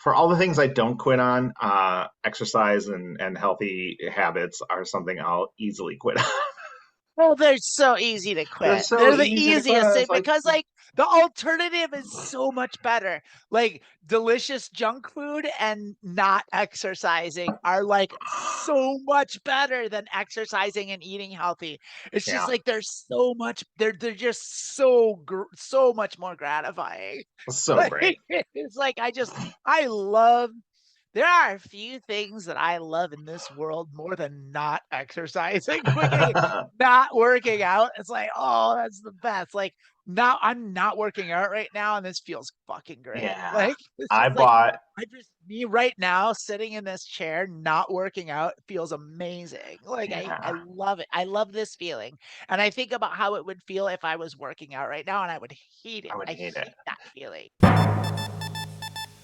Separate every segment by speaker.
Speaker 1: for all the things I don't quit on, exercise and healthy habits are something I'll easily quit on.
Speaker 2: Well, they're so easy to
Speaker 1: They're
Speaker 2: quit.
Speaker 1: so
Speaker 2: They're the
Speaker 1: easy to quit
Speaker 2: easiest
Speaker 1: on.
Speaker 2: thing
Speaker 1: It's like,
Speaker 2: because like the alternative is so much better. Like delicious junk food and not exercising are like so much better than exercising and eating healthy. It's just
Speaker 1: yeah,
Speaker 2: like they're just so much more gratifying.
Speaker 1: so
Speaker 2: Like
Speaker 1: great.
Speaker 2: it's like I love there are a few things that I love in this world more than not exercising, like not working out. It's like, oh, that's the best. Like now I'm not working out right now, and this feels fucking great.
Speaker 1: Yeah,
Speaker 2: Like this
Speaker 1: I
Speaker 2: is like
Speaker 1: bought.
Speaker 2: I just me right now sitting in this chair, not working out feels amazing. Like I
Speaker 1: Yeah,
Speaker 2: love it. I love this feeling. And I think about how it would feel if I was working out right now, and I would hate it.
Speaker 1: I would
Speaker 2: I
Speaker 1: hate it.
Speaker 2: hate that feeling.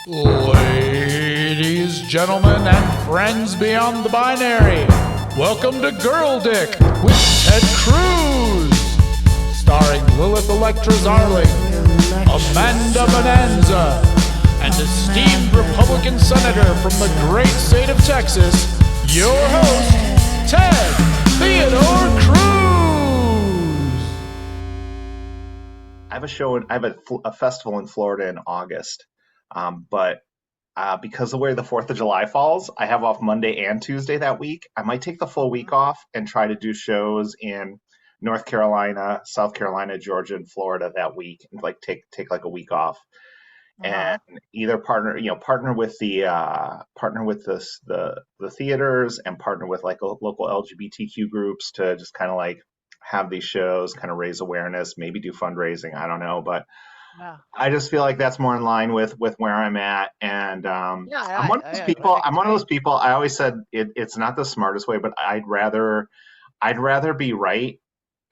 Speaker 3: Ladies, gentlemen, and friends beyond the binary, welcome to Girl Dick with Ted Cruz, starring Lilith Electra Zarling, Amanda Bonanza, and esteemed Republican Senator from the great state of Texas, your host, Ted Theodore Cruz.
Speaker 1: I have a show. I have a festival in Florida in August, but because of where the Fourth of July falls, I have off Monday and Tuesday that week. I might take the full week
Speaker 2: Mhm.
Speaker 1: off and try to do shows in North Carolina, South Carolina, Georgia, and Florida that week, and like take like a week off and
Speaker 2: Uh-huh.
Speaker 1: either partner with the the theaters and partner with like local LGBTQ groups to just kind of like have these shows, kind of raise awareness, maybe do fundraising. I don't know, but
Speaker 2: Yeah.
Speaker 1: I just feel like that's more in line with where I'm at. And
Speaker 2: Yeah,
Speaker 1: I'm one of those
Speaker 2: I
Speaker 1: people.
Speaker 2: think
Speaker 1: I'm
Speaker 2: it's
Speaker 1: one of
Speaker 2: great.
Speaker 1: those people. I always said it's not the smartest way, but I'd rather be right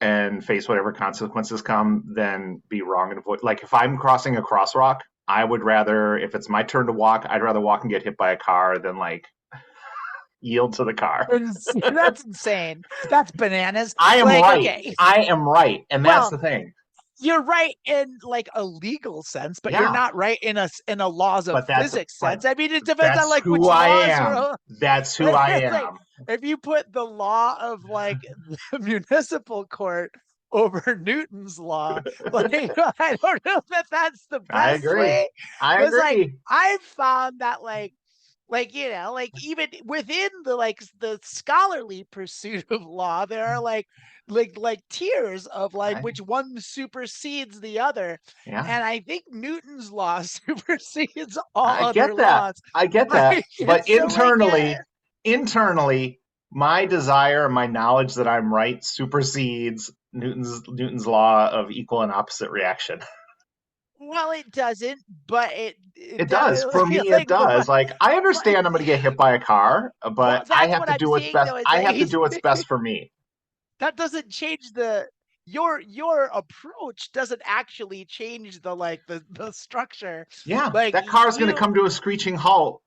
Speaker 1: and face whatever consequences come than be wrong and avoid. Like if I'm crossing a crosswalk, I would rather, if it's my turn to walk, I'd rather walk and get hit by a car than like yield to the car.
Speaker 2: That's insane. That's bananas.
Speaker 1: I am
Speaker 2: Like,
Speaker 1: right.
Speaker 2: okay,
Speaker 1: I am right, and that's
Speaker 2: well,
Speaker 1: the thing.
Speaker 2: you're right in like a legal sense, but you're
Speaker 1: Yeah,
Speaker 2: not right in a laws of
Speaker 1: but that's
Speaker 2: physics
Speaker 1: but
Speaker 2: sense. I mean, it depends on
Speaker 1: that's
Speaker 2: like
Speaker 1: who
Speaker 2: which
Speaker 1: I
Speaker 2: laws
Speaker 1: am.
Speaker 2: you're.
Speaker 1: That's who I
Speaker 2: It's like
Speaker 1: am.
Speaker 2: if you put the law of like the municipal court over Newton's law, like I don't know that that's the
Speaker 1: I
Speaker 2: best
Speaker 1: agree.
Speaker 2: way,
Speaker 1: I
Speaker 2: because like
Speaker 1: agree.
Speaker 2: I've found that like like even within the the scholarly pursuit of law there are like tiers of like
Speaker 1: I,
Speaker 2: which one supersedes the other,
Speaker 1: yeah,
Speaker 2: and I think Newton's law supersedes all
Speaker 1: I get
Speaker 2: other
Speaker 1: that.
Speaker 2: laws.
Speaker 1: I get that.
Speaker 2: Like
Speaker 1: But
Speaker 2: it's so like yeah.
Speaker 1: internally, my desire, my knowledge that I'm right supersedes Newton's law of equal and opposite reaction.
Speaker 2: Well, it doesn't, but it
Speaker 1: It does.
Speaker 2: does
Speaker 1: For me, it
Speaker 2: like
Speaker 1: does. Like I
Speaker 2: but
Speaker 1: understand I'm going to get hit by a car,
Speaker 2: well,
Speaker 1: but I
Speaker 2: that's
Speaker 1: have
Speaker 2: what
Speaker 1: to
Speaker 2: I'm
Speaker 1: do what's
Speaker 2: saying
Speaker 1: best.
Speaker 2: though is
Speaker 1: I
Speaker 2: that
Speaker 1: have to do what's best for me.
Speaker 2: that doesn't change the your approach doesn't actually change the the structure.
Speaker 1: Yeah,
Speaker 2: Like
Speaker 1: that car is going to
Speaker 2: you
Speaker 1: come to a screeching halt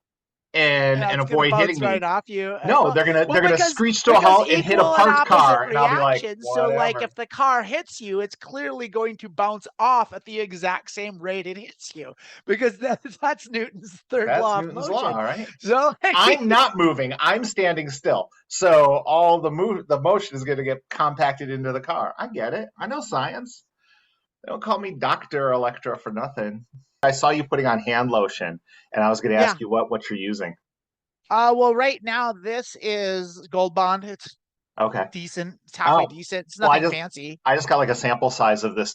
Speaker 1: and
Speaker 2: it's gonna
Speaker 1: avoid hitting
Speaker 2: bounce right
Speaker 1: me.
Speaker 2: off you.
Speaker 1: No, they're
Speaker 2: Well,
Speaker 1: gonna
Speaker 2: because
Speaker 1: screech to a halt and hit a
Speaker 2: equal and
Speaker 1: parked
Speaker 2: opposite
Speaker 1: car, and I'll be like,
Speaker 2: reactions. So, like, if
Speaker 1: whatever.
Speaker 2: the car hits you, it's clearly going to bounce off at the exact same rate it hits you, because that's Newton's third
Speaker 1: That's
Speaker 2: law of
Speaker 1: Newton's law,
Speaker 2: motion.
Speaker 1: all right?
Speaker 2: So, like,
Speaker 1: I'm not moving. I'm standing still. So all the motion is going to get compacted into the car. I get it. I know science. They don't call me Doctor Electra for nothing. I saw you putting on hand lotion, and I was going to
Speaker 2: yeah.
Speaker 1: ask you what you're using.
Speaker 2: Well, right now this is Gold Bond. It's
Speaker 1: Okay.
Speaker 2: decent. It's halfway
Speaker 1: Oh,
Speaker 2: decent. It's
Speaker 1: well,
Speaker 2: nothing fancy.
Speaker 1: I just got like a sample size of this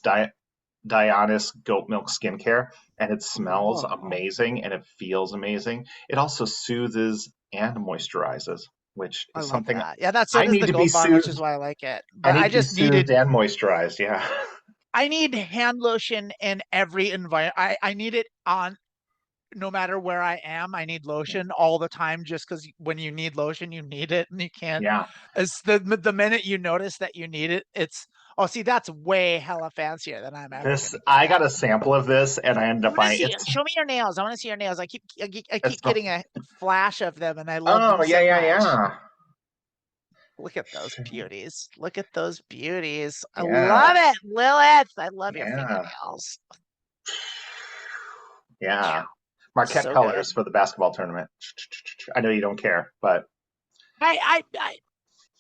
Speaker 1: Dionysus goat milk skincare, and it smells
Speaker 2: Oh,
Speaker 1: amazing and it feels amazing. It also soothes and moisturizes, which
Speaker 2: I
Speaker 1: is
Speaker 2: love
Speaker 1: something
Speaker 2: that. Yeah, that's so
Speaker 1: I
Speaker 2: does
Speaker 1: need
Speaker 2: the
Speaker 1: to be
Speaker 2: Gold Bond, which is
Speaker 1: soothed.
Speaker 2: why I like it.
Speaker 1: I
Speaker 2: But
Speaker 1: need
Speaker 2: I
Speaker 1: to be
Speaker 2: just
Speaker 1: soothed
Speaker 2: needed
Speaker 1: and moisturized. Yeah.
Speaker 2: I need hand lotion in every environment. I need it on no matter where I am. I need lotion all the time just because when you need lotion, you need it and you can't.
Speaker 1: Yeah.
Speaker 2: As the minute you notice that you need it, it's oh, see, that's way hella fancier than I'm ever
Speaker 1: This
Speaker 2: gonna
Speaker 1: I
Speaker 2: get.
Speaker 1: got a sample of this and I ended
Speaker 2: I
Speaker 1: up
Speaker 2: want to
Speaker 1: buying
Speaker 2: see.
Speaker 1: it's
Speaker 2: Show me your nails. I want to see your nails. I
Speaker 1: it's
Speaker 2: keep
Speaker 1: the
Speaker 2: getting a flash of them, and I love
Speaker 1: oh
Speaker 2: them
Speaker 1: yeah
Speaker 2: so
Speaker 1: yeah
Speaker 2: much.
Speaker 1: yeah.
Speaker 2: Look at those beauties. Look at those beauties. I
Speaker 1: Yeah.
Speaker 2: love it, Lilith. I love your
Speaker 1: Yeah.
Speaker 2: fingernails.
Speaker 1: Yeah. Marquette
Speaker 2: So
Speaker 1: colors
Speaker 2: good.
Speaker 1: for the basketball tournament. I know you don't care, but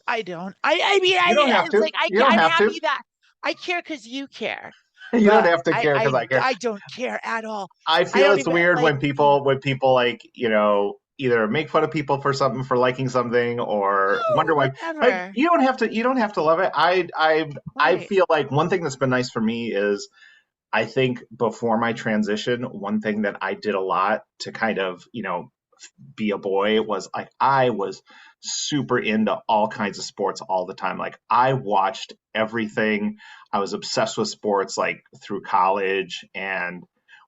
Speaker 2: I don't. I mean,
Speaker 1: you don't have
Speaker 2: it's
Speaker 1: to.
Speaker 2: like I
Speaker 1: You
Speaker 2: ca-
Speaker 1: don't
Speaker 2: I'm
Speaker 1: have to.
Speaker 2: happy that I care because you care,
Speaker 1: You don't
Speaker 2: but
Speaker 1: have to care because I care.
Speaker 2: I don't care at all.
Speaker 1: I
Speaker 2: I
Speaker 1: feel
Speaker 2: don't
Speaker 1: it's
Speaker 2: even
Speaker 1: weird
Speaker 2: like.
Speaker 1: when people like, either make fun of people for something, for liking something, or
Speaker 2: No,
Speaker 1: wonder why. Like,
Speaker 2: whatever.
Speaker 1: you don't have to love it. I
Speaker 2: Right.
Speaker 1: feel like one thing that's been nice for me is, I think before my transition, one thing that I did a lot to kind of, be a boy was, like, I was super into all kinds of sports all the time. Like, I watched everything. I was obsessed with sports, like, through college. And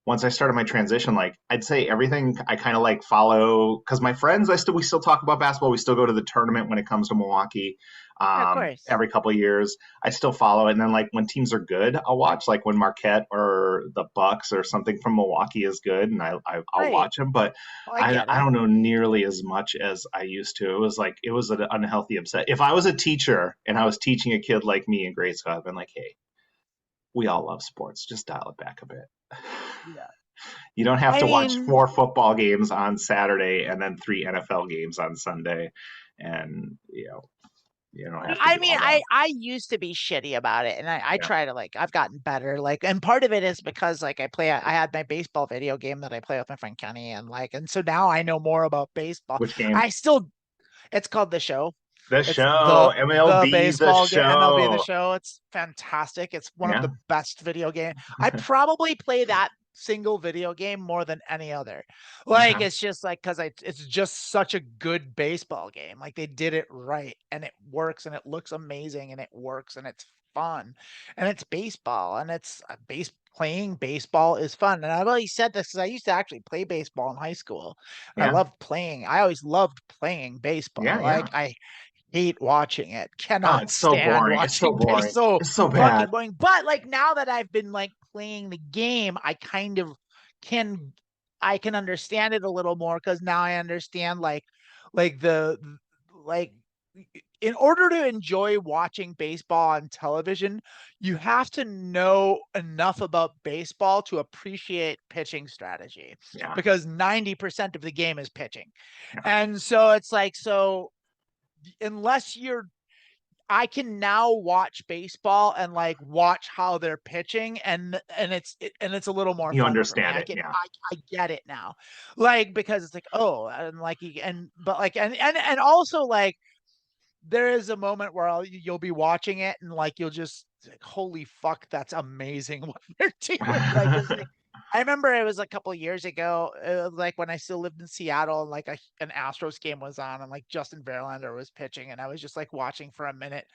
Speaker 1: once I started my transition, like, I'd say everything I kind of like follow, because my friends, we still talk about basketball. We still go to the tournament when it comes to Milwaukee,
Speaker 2: Yeah, of course.
Speaker 1: every couple of years. I still follow it. And then, like, when teams are good, I'll watch. Like when Marquette or the Bucks or something from Milwaukee is good, and I'll
Speaker 2: Right.
Speaker 1: watch them. But
Speaker 2: Well, I get
Speaker 1: I
Speaker 2: it.
Speaker 1: don't know nearly as much as I used to. It was an unhealthy upset. If I was a teacher and I was teaching a kid like me in grade school, I'd been like, hey, we all love sports. Just dial it back a bit.
Speaker 2: Yeah.
Speaker 1: You don't have
Speaker 2: I
Speaker 1: to watch
Speaker 2: mean,
Speaker 1: 4 football games on Saturday and then 3 NFL games on Sunday, and you don't have to
Speaker 2: I
Speaker 1: do
Speaker 2: mean,
Speaker 1: all that.
Speaker 2: I used to be shitty about it, and I
Speaker 1: Yeah,
Speaker 2: try to like I've gotten better. Like, and part of it is because like I had my baseball video game that I play with my friend Kenny, and so now I know more about baseball.
Speaker 1: which game?
Speaker 2: I still It's called The Show.
Speaker 1: The
Speaker 2: It's
Speaker 1: show,
Speaker 2: the
Speaker 1: MLB, the
Speaker 2: baseball game, MLB The
Speaker 1: show.
Speaker 2: Show. It's fantastic. It's one of
Speaker 1: Yeah,
Speaker 2: the best video game. I probably play that single video game more than any other. Like,
Speaker 1: okay.
Speaker 2: it's just like because it's just such a good baseball game. Like, they did it right, and it works, and it looks amazing, and it works, and it's fun, and it's baseball, and it's a base playing baseball is fun. And I've always said this because I used to actually play baseball in high school. And I
Speaker 1: Yeah,
Speaker 2: loved playing. I always loved playing baseball.
Speaker 1: yeah, yeah.
Speaker 2: Like, I hate watching it.
Speaker 1: Oh,
Speaker 2: Cannot
Speaker 1: it's so
Speaker 2: stand
Speaker 1: boring. It's so
Speaker 2: watching base.
Speaker 1: boring.
Speaker 2: So
Speaker 1: It's so
Speaker 2: fucking
Speaker 1: bad.
Speaker 2: boring. But like now that I've been like playing the game, I kind of can I can understand it a little more because now I understand like the like in order to enjoy watching baseball on television, you have to know enough about baseball to appreciate pitching strategy
Speaker 1: Yeah,
Speaker 2: because 90% of the game is pitching.
Speaker 1: yeah,
Speaker 2: And so it's like, so unless you're I can now watch baseball and like watch how they're pitching and it's a little more
Speaker 1: you
Speaker 2: fun for me.
Speaker 1: understand it. Yeah,
Speaker 2: I get it now. Like because it's like, oh, and like and but like and also like there is a moment where you'll be watching it and like you'll just like, holy fuck, that's amazing what they're doing. Like it's like I remember it was a couple of years ago, like when I still lived in Seattle, and like an Astros game was on, and like Justin Verlander was pitching, and I was just like watching for a minute,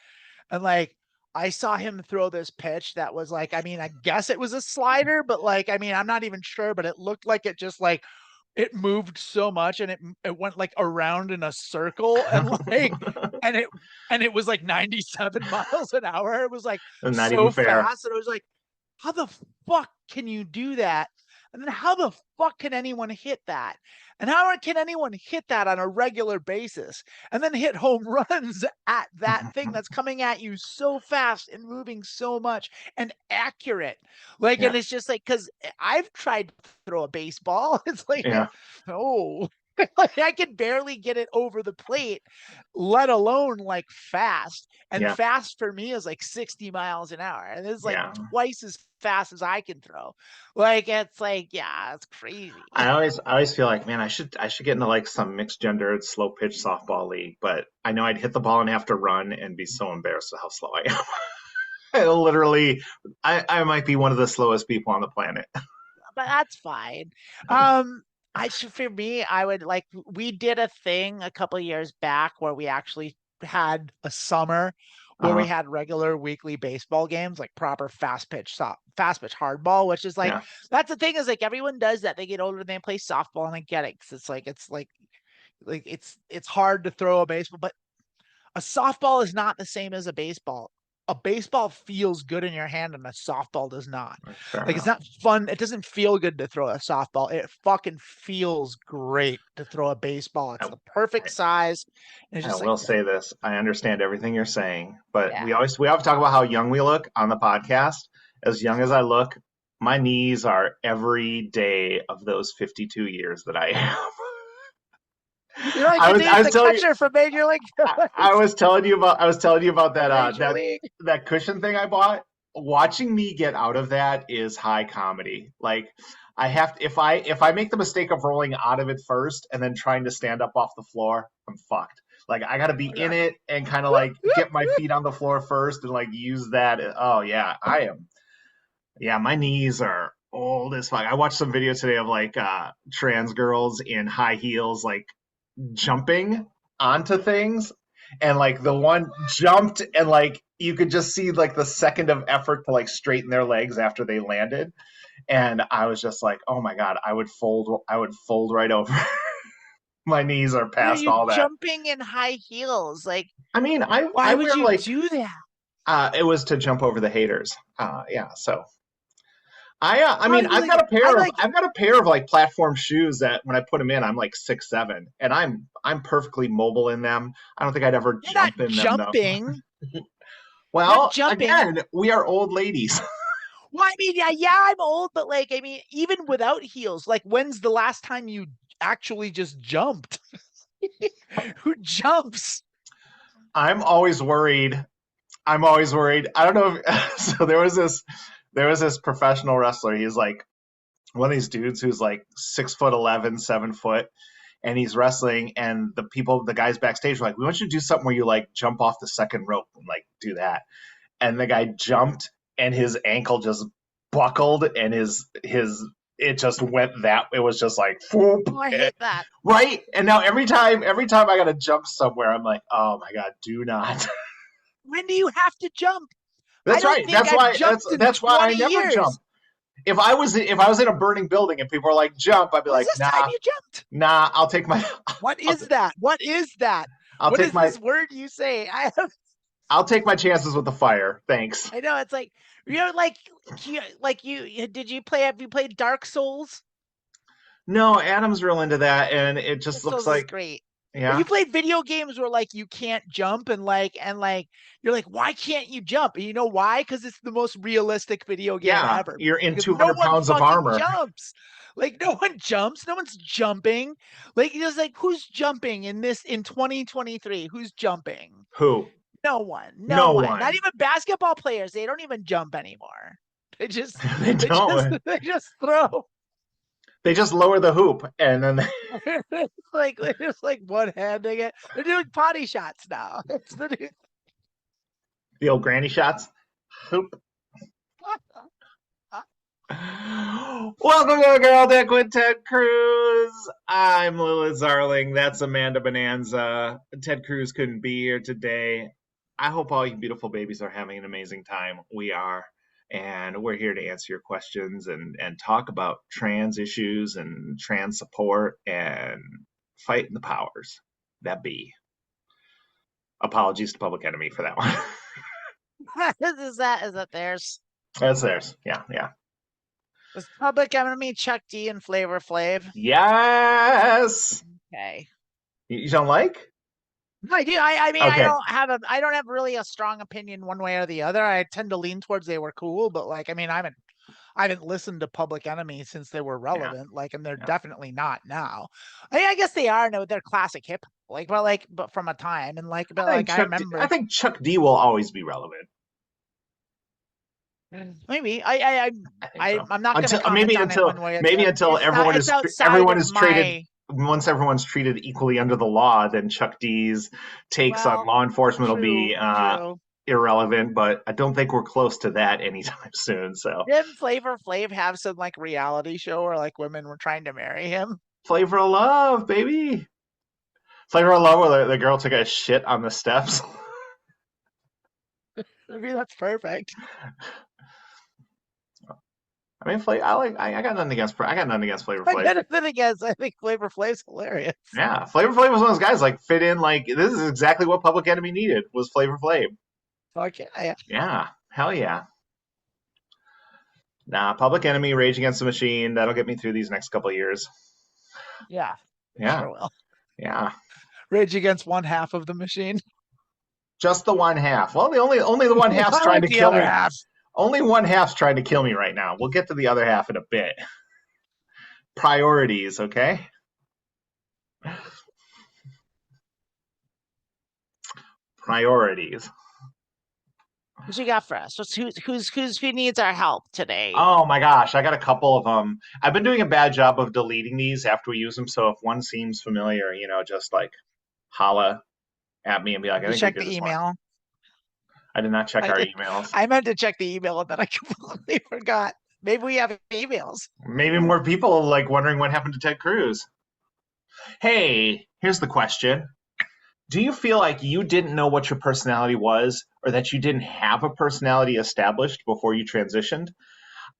Speaker 2: and like I saw him throw this pitch that was like, I mean, I guess it was a slider, but like, I mean, I'm not even sure, but it looked like it just like it moved so much and it went like around in a circle and like and it and it was like 97 miles an hour. It was like
Speaker 1: not even
Speaker 2: so
Speaker 1: fair.
Speaker 2: fast. And I was like, how the fuck can you do that? And then how the fuck can anyone hit that? And how can anyone hit that on a regular basis and then hit home runs at that thing that's coming at you so fast and moving so much and accurate? Like,
Speaker 1: Yeah,
Speaker 2: and it's just like, because I've tried to throw a baseball. It's like,
Speaker 1: yeah,
Speaker 2: oh, like I can barely get it over the plate, let alone like fast. And
Speaker 1: yeah,
Speaker 2: fast for me is like 60 miles an hour. And it's like
Speaker 1: yeah.
Speaker 2: twice as fast as I can throw. Like it's like, yeah, it's crazy.
Speaker 1: I always feel like, man, I should get into like some mixed gendered slow pitch softball league, but I know I'd hit the ball and have to run and be so embarrassed at how slow I am. I literally, I might be one of the slowest people on the planet.
Speaker 2: But that's fine. For me, I would like we did a thing a couple of years back where we actually had a summer where we
Speaker 1: Uh,
Speaker 2: had regular weekly baseball games, like proper fast pitch hardball, which is like
Speaker 1: yeah,
Speaker 2: that's the thing is like everyone does that. They get older and they play softball, and I get it because it's like it's hard to throw a baseball, but a softball is not the same as a baseball. A baseball feels good in your hand and a softball does not.
Speaker 1: fair
Speaker 2: Like it's
Speaker 1: enough.
Speaker 2: not fun. It doesn't feel good to throw a softball. It fucking feels great to throw a baseball. It's
Speaker 1: I,
Speaker 2: the perfect size. And it's
Speaker 1: I
Speaker 2: just like,
Speaker 1: will say this: I understand everything you're saying, but
Speaker 2: yeah,
Speaker 1: we always talk about how young we look on the podcast. As young as I look, My knees are every day of those 52 years that I am.
Speaker 2: You're like
Speaker 1: I
Speaker 2: the
Speaker 1: was
Speaker 2: dude,
Speaker 1: I was
Speaker 2: the
Speaker 1: telling you
Speaker 2: catcher from Major League.
Speaker 1: I was telling you about
Speaker 2: From Major
Speaker 1: that
Speaker 2: League.
Speaker 1: that cushion thing I bought. Watching me get out of that is high comedy. Like I have to, if I make the mistake of rolling out of it first and then trying to stand up off the floor, I'm fucked. Like I got to be in it and kind of like get my feet on the floor first and like use that. Oh yeah, I am. Yeah, my knees are old as fuck. I watched some video today of like trans girls in high heels like jumping onto things, and like the one jumped and like you could just see like the second of effort to like straighten their legs after they landed, and I was just like, oh my god, I would fold right over. My knees are
Speaker 2: Why are
Speaker 1: past
Speaker 2: you
Speaker 1: all that.
Speaker 2: jumping in high heels? Like,
Speaker 1: I mean,
Speaker 2: why
Speaker 1: I
Speaker 2: would
Speaker 1: wear
Speaker 2: you
Speaker 1: like
Speaker 2: do that?
Speaker 1: it was to jump over the haters. Yeah, so I
Speaker 2: Why
Speaker 1: mean,
Speaker 2: are you like? I like.
Speaker 1: I've got a pair of like platform shoes that when I put them in, I'm like 6'7", and I'm perfectly mobile in them. I don't think I'd ever
Speaker 2: You're not
Speaker 1: jump in them though.
Speaker 2: jumping.
Speaker 1: Well,
Speaker 2: jumping.
Speaker 1: again, we are old ladies.
Speaker 2: Well, I mean, yeah, I'm old, but like, I mean, even without heels, like, when's the last time you actually just jumped? Who jumps?
Speaker 1: I'm always worried. I'm always worried. I don't know if so there was this professional wrestler. He's like one of these dudes who's like 6'11", 7 foot, and he's wrestling, and the guys backstage were like, we want you to do something where you like jump off the second rope and like do that. And the guy jumped and his ankle just buckled and his it just went that it was just like whoop,
Speaker 2: Oh, I hate that.
Speaker 1: right. And now every time I gotta jump somewhere, I'm like, oh my god, do not.
Speaker 2: When do you have to jump?
Speaker 1: That's right. That's why I never
Speaker 2: years.
Speaker 1: jump. If I was in a burning building and people are like jump, I'd be
Speaker 2: When's
Speaker 1: like,
Speaker 2: this time
Speaker 1: nah,
Speaker 2: you jumped?
Speaker 1: nah, I'll take my
Speaker 2: What is that? What is that?
Speaker 1: I'll
Speaker 2: What
Speaker 1: take
Speaker 2: is
Speaker 1: my
Speaker 2: this word you say?
Speaker 1: I'll take my chances with the fire. Thanks.
Speaker 2: I know it's like did you play? Have you played Dark Souls?
Speaker 1: No, Adam's real into that, and it just
Speaker 2: Dark
Speaker 1: looks
Speaker 2: Souls is
Speaker 1: like
Speaker 2: great.
Speaker 1: yeah.
Speaker 2: You played video games where like you can't jump and you're like, why can't you jump? And you know why? Because it's the most realistic video game
Speaker 1: Yeah,
Speaker 2: ever.
Speaker 1: you're in
Speaker 2: Because
Speaker 1: 200 pounds of armor.
Speaker 2: Jumps. Like no one jumps. No one's jumping. Like it's like who's jumping in 2023? Who's jumping?
Speaker 1: Who?
Speaker 2: No one.
Speaker 1: No one.
Speaker 2: Not even basketball players. They don't even jump anymore. They just
Speaker 1: They don't.
Speaker 2: they just throw.
Speaker 1: They just lower the hoop and then
Speaker 2: like they're just like one handing it. They're doing potty shots now. It's the new
Speaker 1: the old granny shots. Hoop. Welcome to Girl Dick with Ted Cruz. I'm Lilith Zarling. That's Amanda Bonanza. Ted Cruz couldn't be here today. I hope all you beautiful babies are having an amazing time. We are. And we're here to answer your questions and talk about trans issues and trans support and fighting the powers that be. Apologies to Public Enemy for that one.
Speaker 2: Is that theirs?
Speaker 1: That's theirs. Yeah.
Speaker 2: Was Public Enemy Chuck D and Flavor Flav?
Speaker 1: Yes.
Speaker 2: Okay.
Speaker 1: You don't like?
Speaker 2: I do. I mean,
Speaker 1: Okay.
Speaker 2: I don't have really a strong opinion one way or the other. I tend to lean towards they were cool, but like, I mean, I haven't listened to Public Enemy since they were relevant. Like, and they're definitely not now. I guess they are. No, they're classic hip. But from a time and I remember.
Speaker 1: I think Chuck D will always be relevant.
Speaker 2: Maybe I'm not going to
Speaker 1: maybe until everyone is treated. Once everyone's treated equally under the law, then Chuck D's takes on law enforcement will be irrelevant. But I don't think we're close to that anytime soon. So
Speaker 2: didn't Flavor Flav have some like reality show where like women were trying to marry him?
Speaker 1: Flavor of Love, baby. Flavor of Love, where the girl took a shit on the steps.
Speaker 2: Maybe that's perfect.
Speaker 1: I mean, I got nothing against Flavor Flav.
Speaker 2: I think Flavor Flav's hilarious.
Speaker 1: Yeah, Flavor Flav was one of those guys like fit in like this is exactly what Public Enemy needed was Flavor Flav.
Speaker 2: Okay.
Speaker 1: Yeah, hell yeah. Nah, Public Enemy, Rage Against the Machine. That'll get me through these next couple of years.
Speaker 2: Yeah.
Speaker 1: Yeah.
Speaker 2: Sure will.
Speaker 1: Yeah.
Speaker 2: Rage Against one half of the machine.
Speaker 1: Just the one half. Well, only the one half's trying to kill me. Only one half's trying to kill me right now. We'll get to the other half in a bit. Priorities, okay? Priorities.
Speaker 2: What you got for us? Who needs our help today?
Speaker 1: Oh my gosh, I got a couple of them. I've been doing a bad job of deleting these after we use them, so if one seems familiar, just like holla at me and be like, I
Speaker 2: You
Speaker 1: think we
Speaker 2: check
Speaker 1: did
Speaker 2: the
Speaker 1: this one.
Speaker 2: email.
Speaker 1: I did not check
Speaker 2: I
Speaker 1: our
Speaker 2: did.
Speaker 1: emails.
Speaker 2: I meant to check the email and then I completely forgot. Maybe we have emails.
Speaker 1: Maybe more people like wondering what happened to Ted Cruz. Hey, here's the question. Do you feel like you didn't know what your personality was or that you didn't have a personality established before you transitioned?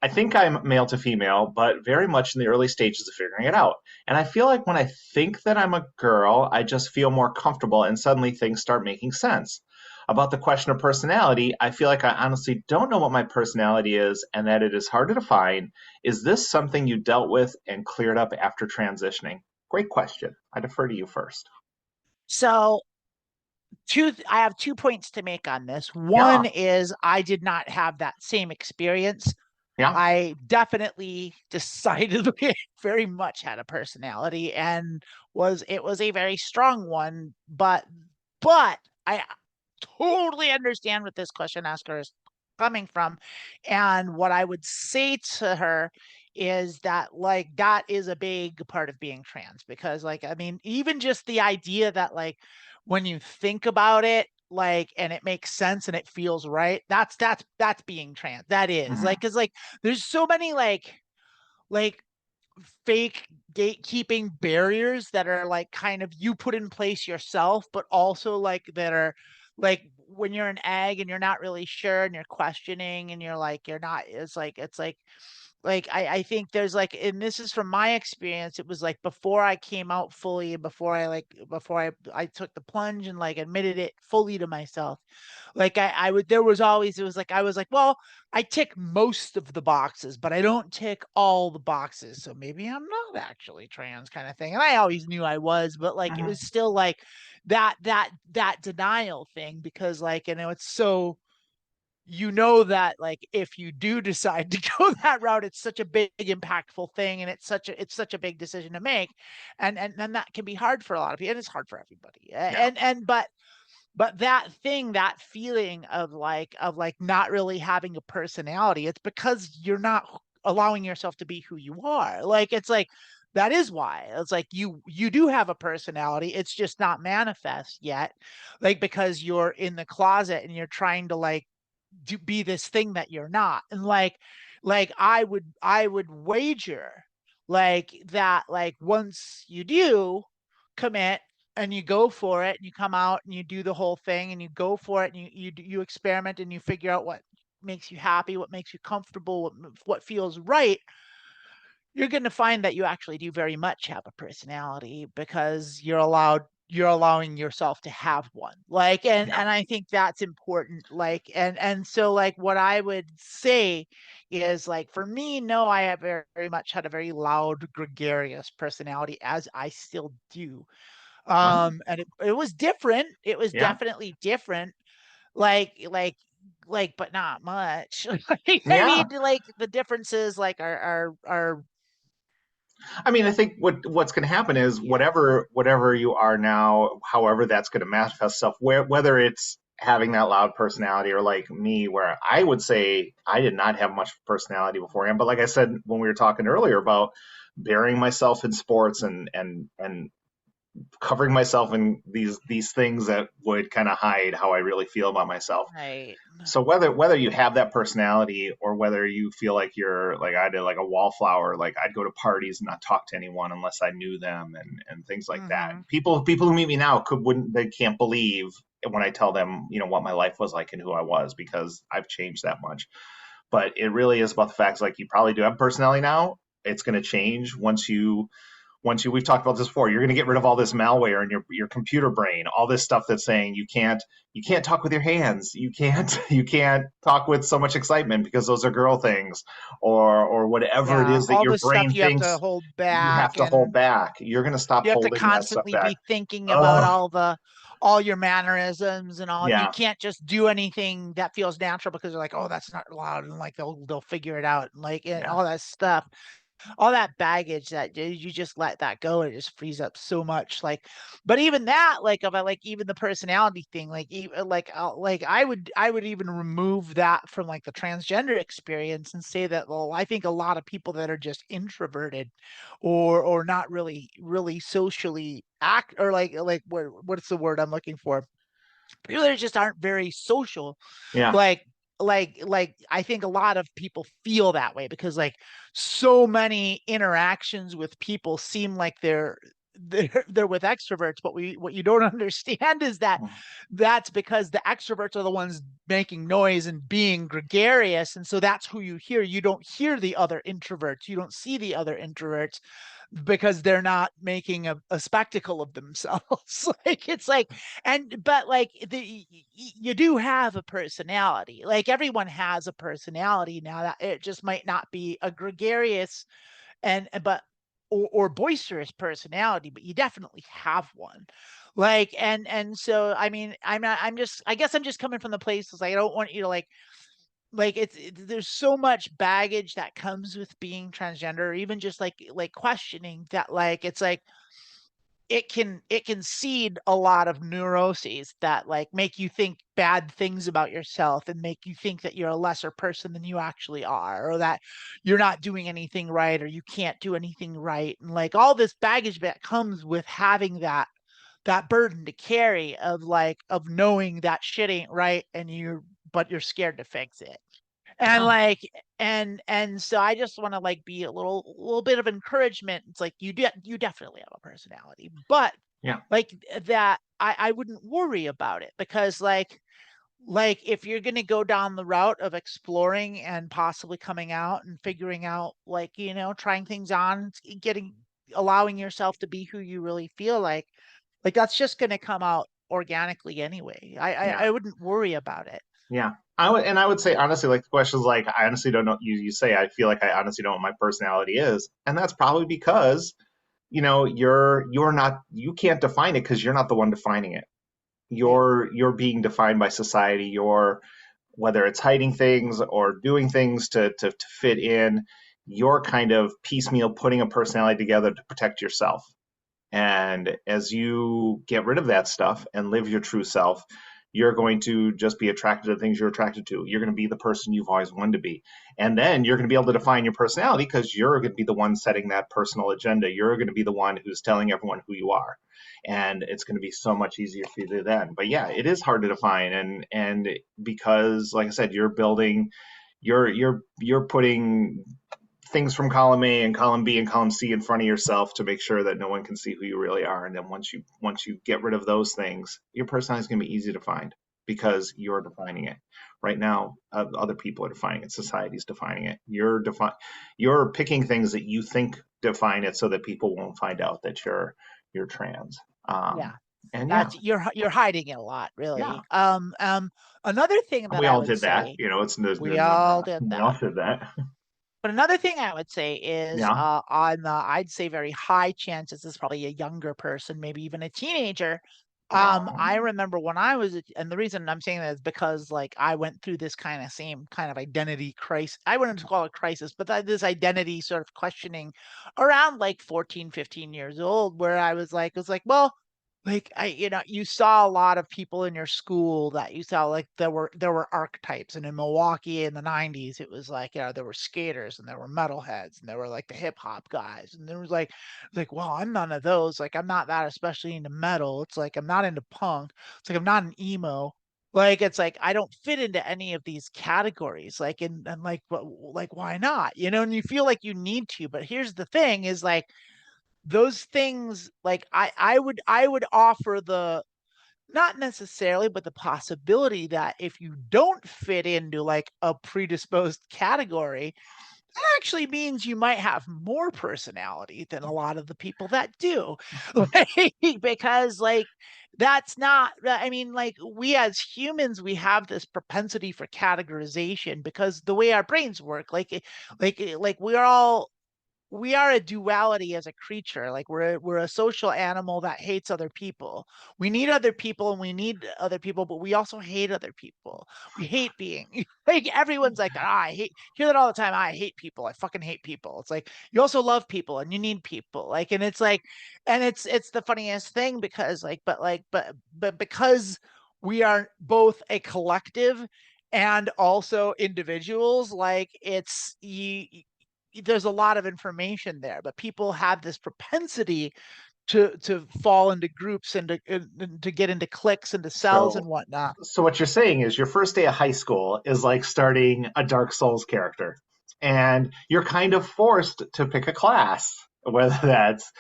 Speaker 1: I think I'm male to female, but very much in the early stages of figuring it out. And I feel like when I think that I'm a girl, I just feel more comfortable and suddenly things start making sense. About the question of personality, I feel like I honestly don't know what my personality is and that it is hard to define. Is this something you dealt with and cleared up after transitioning? Great question. I defer to you first.
Speaker 2: So I have 2 points to make on this.
Speaker 1: Yeah.
Speaker 2: One is I did not have that same experience.
Speaker 1: Yeah.
Speaker 2: I definitely decidedly very much had a personality and it was a very strong one, but I totally understand what this question asker is coming from. And what I would say to her is that like that is a big part of being trans, because like I mean even just the idea that like when you think about it like and it makes sense and it feels right, that's being trans. That is
Speaker 1: Mhm.
Speaker 2: like cuz like there's so many like fake gatekeeping barriers that are like kind of you put in place yourself, but also like that are like when you're an egg and you're not really sure and you're questioning and you're like you're not it's like I think there's like, and this is from my experience, it was like before I came out fully and before I took the plunge and like admitted it fully to myself, like I would there was always it was like I was like, well, I tick most of the boxes, but I don't tick all the boxes, so maybe I'm not actually trans kind of thing. And I always knew I was, but like it
Speaker 1: Mhm.
Speaker 2: was still like that denial thing, because like it's so that like if you do decide to go that route, it's such a big impactful thing and it's such a big decision to make, and then that can be hard for a lot of people, and it's hard for everybody.
Speaker 1: Yeah.
Speaker 2: And but that feeling of like not really having a personality, it's because you're not allowing yourself to be who you are. Like it's like that is why it's like you do have a personality, it's just not manifest yet, like because you're in the closet and you're trying to like be this thing that you're not. And like I would wager like that like once you do commit and you go for it and you come out and you do the whole thing and you go for it and you experiment and you figure out what makes you happy, what makes you comfortable, what feels right, you're going to find that you actually do very much have a personality, because you're allowing yourself to have one, like
Speaker 1: Yeah.
Speaker 2: and I think that's important, like and so like what I would say is like for me, no, I have very much had a very loud gregarious personality, as I still do.
Speaker 1: Oh,
Speaker 2: And it was different, it was
Speaker 1: yeah.
Speaker 2: definitely different, like but not much. Like, I
Speaker 1: Yeah.
Speaker 2: mean like the differences like are
Speaker 1: I mean, I think what's going to happen is
Speaker 2: yeah.
Speaker 1: whatever you are now, however that's going to manifest itself, whether it's having that loud personality or like me, where I would say I did not have much personality beforehand. But like I said when we were talking earlier about burying myself in sports and covering myself in these things that would kind of hide how I really feel about myself.
Speaker 2: Right.
Speaker 1: So whether you have that personality or whether you feel like you're like I did, like a wallflower, like I'd go to parties and not talk to anyone unless I knew them and things like that.
Speaker 2: Mhm.
Speaker 1: People who meet me now wouldn't, they can't believe when I tell them, what my life was like and who I was, because I've changed that much. But it really is about the facts, like you probably do have personality now. It's going to change we've talked about this before, you're going to get rid of all this malware in your computer brain, all this stuff that's saying you can't talk with your hands, you can't talk with so much excitement because those are girl things, or whatever it
Speaker 2: Yeah,
Speaker 1: is that
Speaker 2: all
Speaker 1: your
Speaker 2: this stuff
Speaker 1: brain
Speaker 2: you have
Speaker 1: thinks
Speaker 2: to hold
Speaker 1: you have
Speaker 2: back,
Speaker 1: to hold
Speaker 2: and
Speaker 1: back. You're going to stop
Speaker 2: you have to
Speaker 1: holding that stuff
Speaker 2: constantly
Speaker 1: back.
Speaker 2: be thinking about
Speaker 1: Oh,
Speaker 2: all your mannerisms and all. You
Speaker 1: yeah,
Speaker 2: can't just do anything that feels natural because they're like, oh, that's not allowed, and like they'll figure it out, and like and
Speaker 1: yeah.
Speaker 2: all that stuff, all that baggage that you just let that go, and it just frees up so much. Like, but even that, like about like even the personality thing, like even like I would even remove that from like the transgender experience and say that, well, I think a lot of people that are just introverted or not really socially act, or like what's the word I'm looking for, people that just aren't very social,
Speaker 1: Yeah.
Speaker 2: like I think a lot of people feel that way because like so many interactions with people seem like they're with extroverts, but what you don't understand is that that's because the extroverts are the ones making noise and being gregarious, and so that's who you hear. You don't hear the other introverts, you don't see the other introverts because they're not making a spectacle of themselves. Like it's like, but like you do have a personality, like everyone has a personality now, that it just might not be a gregarious and but or boisterous personality, but you definitely have one. Like, and so I mean, I'm just, I guess I'm just coming from the places, I don't want you to like there's so much baggage that comes with being transgender, or even just like questioning that, like it's like it can seed a lot of neuroses that like make you think bad things about yourself and make you think that you're a lesser person than you actually are, or that you're not doing anything right, or you can't do anything right, and like all this baggage that comes with having that burden to carry of like of knowing that shit ain't right, and but you're scared to fix it. And
Speaker 1: Oh,
Speaker 2: like, and so I just want to like be a little bit of encouragement. It's like you definitely have a personality, but
Speaker 1: yeah.
Speaker 2: like that I wouldn't worry about it, because like if you're going to go down the route of exploring and possibly coming out and figuring out, like, trying things on, getting, allowing yourself to be who you really feel like that's just going to come out organically anyway.
Speaker 1: Yeah.
Speaker 2: I wouldn't worry about it.
Speaker 1: Yeah. I would say honestly, like the questions like I honestly don't know, you say I feel like I honestly don't know what my personality is. And that's probably because, you're not, you can't define it because you're not the one defining it.
Speaker 2: Right.
Speaker 1: You're being defined by society. You're, whether it's hiding things or doing things to fit in, you're kind of piecemeal putting a personality together to protect yourself. And as you get rid of that stuff and live your true self, you're going to just be attracted to the things you're attracted to. You're going to be the person you've always wanted to be. And then you're going to be able to define your personality because you're going to be the one setting that personal agenda. You're going to be the one who's telling everyone who you are. And it's going to be so much easier for you to do then. But yeah, it is hard to define. And because, like I said, you're building, you're putting things from column A and column B and column C in front of yourself to make sure that no one can see who you really are. And then once you get rid of those things, your personality is going to be easy to find because you're defining it. Right now, other people are defining it. Society's defining it. You're picking things that you think define it so that people won't find out that you're trans.
Speaker 2: Yeah.
Speaker 1: And yeah,
Speaker 2: That's you're hiding it a lot,
Speaker 1: yeah,
Speaker 2: really. Another thing
Speaker 1: and
Speaker 2: that
Speaker 1: we
Speaker 2: I
Speaker 1: all
Speaker 2: would
Speaker 1: did that.
Speaker 2: say,
Speaker 1: It's there's
Speaker 2: we
Speaker 1: no,
Speaker 2: all did
Speaker 1: we all
Speaker 2: that.
Speaker 1: did that.
Speaker 2: But another thing I would say is,
Speaker 1: Yeah.
Speaker 2: on the, I'd say very high chances, is probably a younger person, maybe even a teenager.
Speaker 1: Oh,
Speaker 2: I remember when I was, and the reason I'm saying that is because like I went through this kind of same kind of identity crisis. I wouldn't call it crisis, but this identity sort of questioning around like 14, 15 years old, where it was like, well, like you saw a lot of people in your school that you saw, like there were archetypes, and in Milwaukee in the 90s it was like, there were skaters and there were metalheads and there were like the hip hop guys, and there was like, well, I'm none of those, like I'm not that especially into metal, it's like I'm not into punk, it's like I'm not an emo, like it's like I don't fit into any of these categories, like, and like, like why not, and you feel like you need to, but here's the thing is like those things, like I would offer the, not necessarily, but the possibility that if you don't fit into like a predisposed category, actually means you might have more personality than a lot of the people that do. Like, because like that's not, I mean, like we as humans, we have this propensity for categorization because the way our brains work, like we are a duality as a creature. Like we're a social animal that hates other people. We need other people and we need other people, but we also hate other people. We hate being like everyone's like, I hate, hear that all the time. I hate people. I fucking hate people. It's like you also love people and you need people. Like, and it's like, and it's the funniest thing because but because we are both a collective and also individuals, like it's there's a lot of information there, but people have this propensity to fall into groups and to get into cliques and to cells and
Speaker 1: So,
Speaker 2: whatnot.
Speaker 1: so what you're saying is your first day of high school is like starting a Dark Souls character, and you're kind of forced to pick a class, whether that's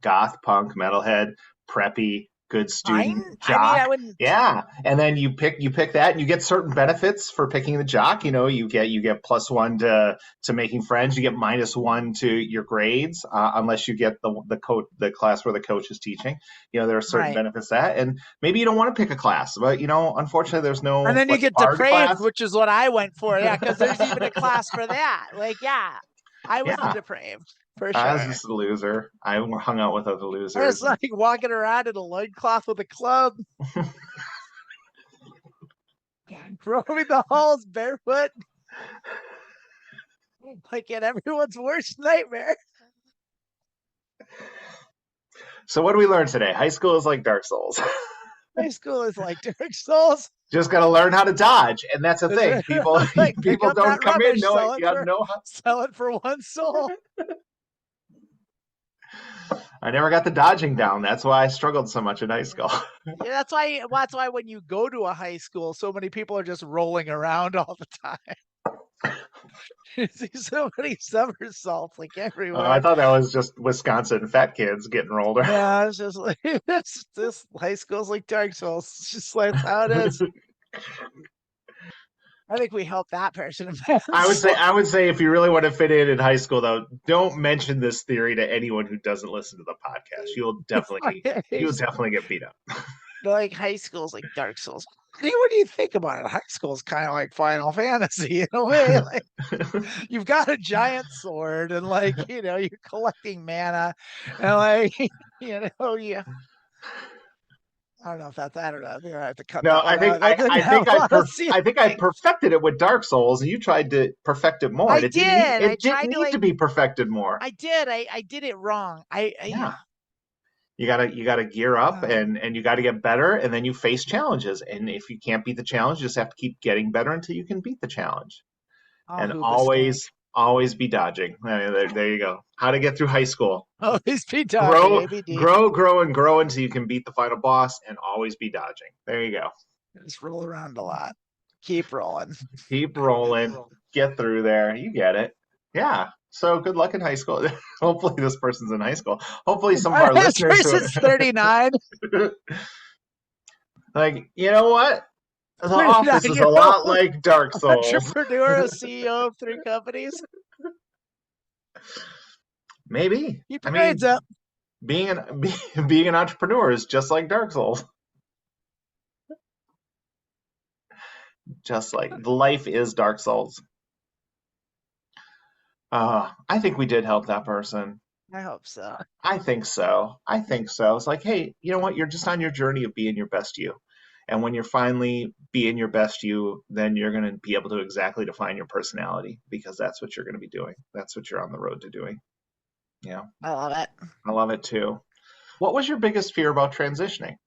Speaker 1: goth, punk, metalhead, preppy, good student,
Speaker 2: I mean,
Speaker 1: jock.
Speaker 2: I wouldn't.
Speaker 1: Yeah, and then you pick that, and you get certain benefits for picking the jock. You get +1 to making friends. You get -1 to your grades, unless you get the class where the coach is teaching. There are certain
Speaker 2: Right.
Speaker 1: benefits to that, and maybe you don't want to pick a class, but unfortunately, there's no
Speaker 2: And then you get
Speaker 1: hard
Speaker 2: depraved,
Speaker 1: class.
Speaker 2: which is what I went for. Yeah, because there's even a class for that. Like, yeah, I was the
Speaker 1: Yeah,
Speaker 2: depraved for
Speaker 1: I was
Speaker 2: sure.
Speaker 1: just a loser. I hung out with other
Speaker 2: I was
Speaker 1: losers.
Speaker 2: like walking around in a loincloth with a club, roaming the halls barefoot, like in everyone's worst nightmare.
Speaker 1: So what do we learn today? High school is like Dark Souls.
Speaker 2: High school is like Dark Souls.
Speaker 1: Just got to learn how to dodge, and that's the thing. People
Speaker 2: Like, pick
Speaker 1: people
Speaker 2: up
Speaker 1: don't
Speaker 2: that
Speaker 1: come in
Speaker 2: rubbish,
Speaker 1: knowing you got to know how.
Speaker 2: sell it for 1 soul.
Speaker 1: I never got the dodging down. That's why I struggled so much in high school.
Speaker 2: Yeah, that's why when you go to a high school, so many people are just rolling around all the time. You see so many somersaults like everywhere.
Speaker 1: I thought that was just Wisconsin fat kids getting rolled around.
Speaker 2: Yeah, it's just like this high school's like Dark Souls. It's just like how it is. I think we helped that person.
Speaker 1: I would say if you really want to fit in high school, though, don't mention this theory to anyone who doesn't listen to the podcast. You'll definitely get beat up.
Speaker 2: Like high school's like Dark Souls. What do you think about it? High school's kind of like Final Fantasy in a way. Like you've got a giant sword and you're collecting mana and yeah. I don't know if that's, I don't know. I think I have to cut
Speaker 1: No,
Speaker 2: that one out.
Speaker 1: I think I perfected it with Dark Souls, and you tried to perfect it more. It didn't need to be perfected more.
Speaker 2: I did. I did it wrong.
Speaker 1: Yeah. You gotta gear up and you gotta get better, and then you face challenges. And if you can't beat the challenge, you just have to keep getting better until you can beat the challenge. And always be dodging. There you go. How to get through high school.
Speaker 2: Always be dodging.
Speaker 1: Grow and grow until you can beat the final boss, and always be dodging. There you go.
Speaker 2: Just roll around a lot. Keep rolling.
Speaker 1: Keep rolling. Get through there. You get it. Yeah. So good luck in high school. Hopefully this person's in high school. Hopefully some of our listeners.
Speaker 2: This is 39.
Speaker 1: Like, you know what? The Office is a lot like Dark Souls.
Speaker 2: Entrepreneur, CEO of 3 companies.
Speaker 1: Maybe.
Speaker 2: Keep your grades up.
Speaker 1: Being an entrepreneur is just like Dark Souls. Just like life is Dark Souls. I think we did help that person.
Speaker 2: I hope so.
Speaker 1: I think so. It's like, hey, you know what? You're just on your journey of being your best you. And when you're finally being your best you, then you're going to be able to exactly define your personality, because that's what you're going to be doing. That's what you're on the road to doing. Yeah.
Speaker 2: I love it.
Speaker 1: I love it too. What was your biggest fear about transitioning?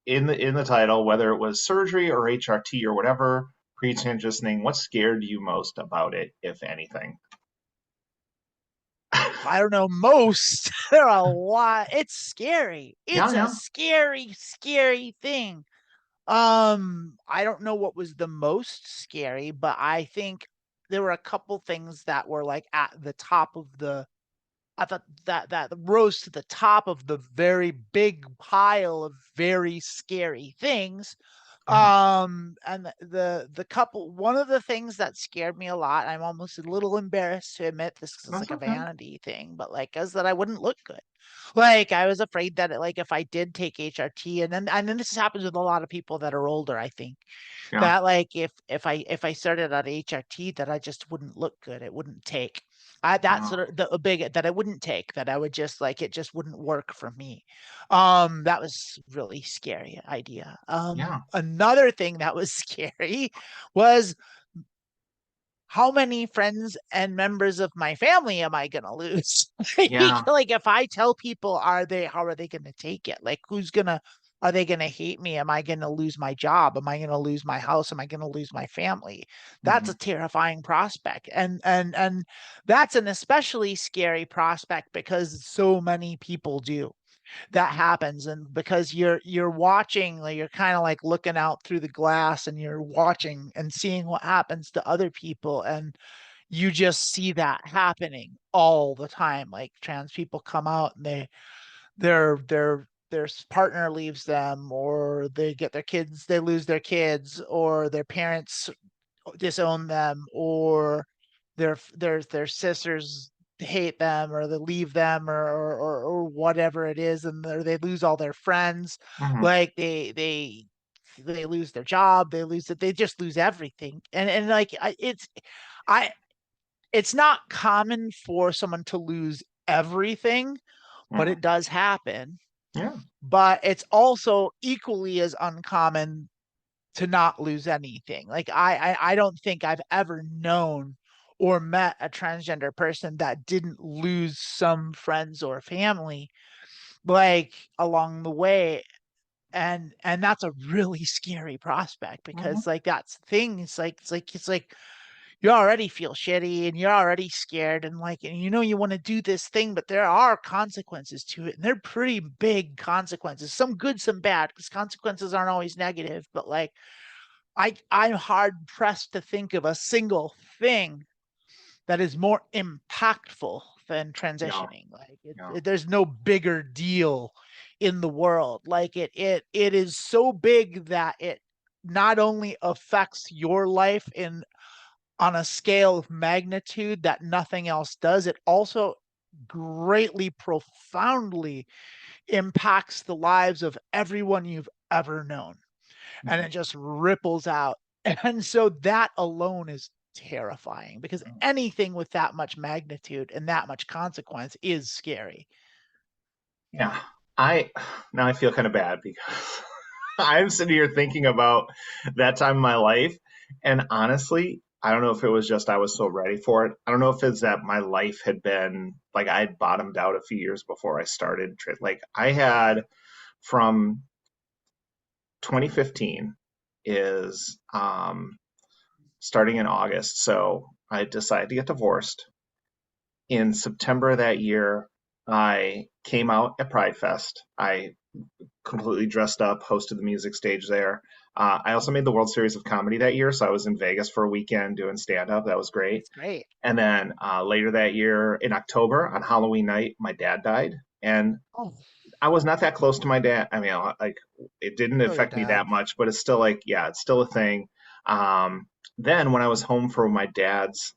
Speaker 1: In the title, whether it was surgery or HRT or whatever, pre-transitioning, what scared you most about it, if anything?
Speaker 2: I don't know. Most. There are a lot. It's scary. It's a scary, scary thing. I don't know what was the most scary, but I think there were a couple things that were like at the top of I thought that rose to the top of the very big pile of very scary things. And the couple, one of the things that scared me a lot, I'm almost a little embarrassed to admit this 'cause it's
Speaker 1: That's
Speaker 2: like a
Speaker 1: okay.
Speaker 2: vanity thing, but like is that I wouldn't look good. Like I was afraid that like if I did take HRT and then this happens with a lot of people that are older, I think
Speaker 1: Yeah.
Speaker 2: that like if I started at HRT that I just wouldn't look good. It wouldn't take. That's
Speaker 1: Wow.
Speaker 2: sort of the a big that I wouldn't take, that I would just like it just wouldn't work for me. That was really scary idea.
Speaker 1: Yeah.
Speaker 2: Another thing that was scary was how many friends and members of my family am I gonna lose?
Speaker 1: Yeah.
Speaker 2: Like if I tell people, how are they gonna take it? Like are they gonna hate me? Am I gonna lose my job? Am I gonna lose my house? Am I gonna lose my family? That's
Speaker 1: Hmm.
Speaker 2: a terrifying prospect. And that's an especially scary prospect because so many people do that happens. And because you're watching, like you're kind of like looking out through the glass and you're watching and seeing what happens to other people, and you just see that happening all the time. Like trans people come out and their partner leaves them, or they get their kids, they lose their kids, or their parents disown them, or their sisters hate them, or they leave them, or whatever it is, and they lose all their friends.
Speaker 1: Hmm.
Speaker 2: Like they lose their job, they lose it, they just lose everything. And like I it's not common for someone to lose everything, but
Speaker 1: Hmm.
Speaker 2: it does happen.
Speaker 1: Yeah.
Speaker 2: But it's also equally as uncommon to not lose anything. Like I don't think I've ever known or met a transgender person that didn't lose some friends or family like along the way. And that's a really scary prospect,
Speaker 1: Hmm.
Speaker 2: because like that's the thing. It's like you already feel shitty and you're already scared, and like and you want to do this thing, but there are consequences to it, and they're pretty big consequences, some good, some bad, because consequences aren't always negative. But like I'm hard pressed to think of a single thing that is more impactful than
Speaker 1: Yeah.
Speaker 2: transitioning. Like
Speaker 1: Yeah.
Speaker 2: there's no bigger deal in the world. Like it is so big that it not only affects your life in on a scale of magnitude that nothing else does, it also greatly, profoundly impacts the lives of everyone you've ever known, and
Speaker 1: Mhm.
Speaker 2: it just ripples out. And so that alone is terrifying, because anything with that much magnitude and that much consequence is scary.
Speaker 1: Yeah. I now I feel kind of bad because I'm sitting here thinking about that time in my life, and honestly, I don't know if it was just I was so ready for it. I don't know if it's that my life had been like I had bottomed out a few years before I started. Like I had from 2015 is starting in August. So I decided to get divorced. In September of that year, I came out at Pride Fest. I completely dressed up, hosted the music stage there. I also made the World Series of Comedy that year, so I was in Vegas for a weekend doing stand up. That was great.
Speaker 2: It's great.
Speaker 1: And then later that year in October on Halloween night, my dad died. And
Speaker 2: Oh,
Speaker 1: I was not that close to my dad. I mean, like it didn't
Speaker 2: feel your
Speaker 1: affect me
Speaker 2: dad.
Speaker 1: that much, but it's still like, yeah, it's still a thing. Then when I was home for my dad's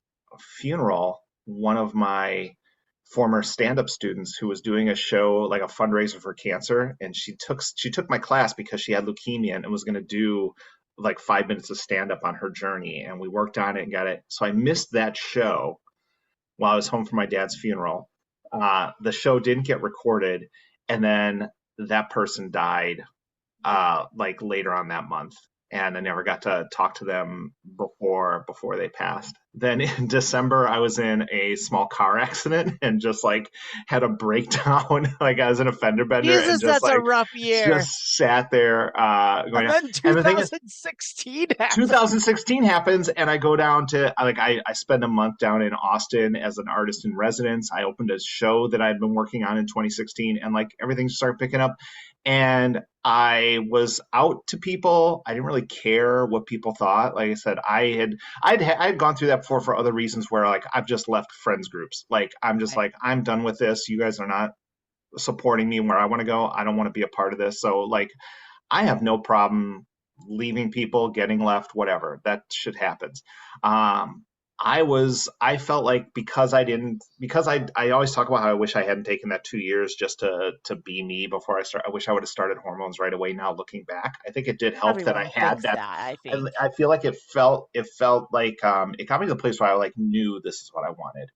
Speaker 1: funeral, one of my former stand-up students who was doing a show like a fundraiser for cancer, and she took my class because she had leukemia and was going to do like 5 minutes of stand-up on her journey, and we worked on it and got it. So I missed that show while I was home for my dad's funeral. The show didn't get recorded, and then that person died like later on that month, and I never got to talk to them before they passed. Then in December, I was in a small car accident and just like had a breakdown. Like I was in a fender bender and
Speaker 2: Jesus,
Speaker 1: just
Speaker 2: that's a
Speaker 1: like
Speaker 2: rough year.
Speaker 1: just sat there
Speaker 2: And
Speaker 1: going.
Speaker 2: then
Speaker 1: And the thing is,
Speaker 2: 2016 happened.
Speaker 1: 2016 happens and I go down to like I spend a month down in Austin as an artist in residence. I opened a show that I'd been working on in 2016 and like everything started picking up, and I was out to people. I didn't really care what people thought. Like I said, I had gone through that before for other reasons where like I've just left friends groups. Like I'm just
Speaker 2: Right.
Speaker 1: like I'm done with this. You guys are not supporting me where I want to go. I don't want to be a part of this. So like I have no problem. leaving people, getting left, whatever. That shit happens. I felt like I always talk about how I wish I hadn't taken that 2 years just to be me before I start. I wish I would have started hormones right away. Now looking back, I think it did help that I
Speaker 2: Everyone
Speaker 1: had
Speaker 2: thinks
Speaker 1: that.
Speaker 2: that, I think.
Speaker 1: I feel like it felt like it got me to the place where I like knew this is what I wanted.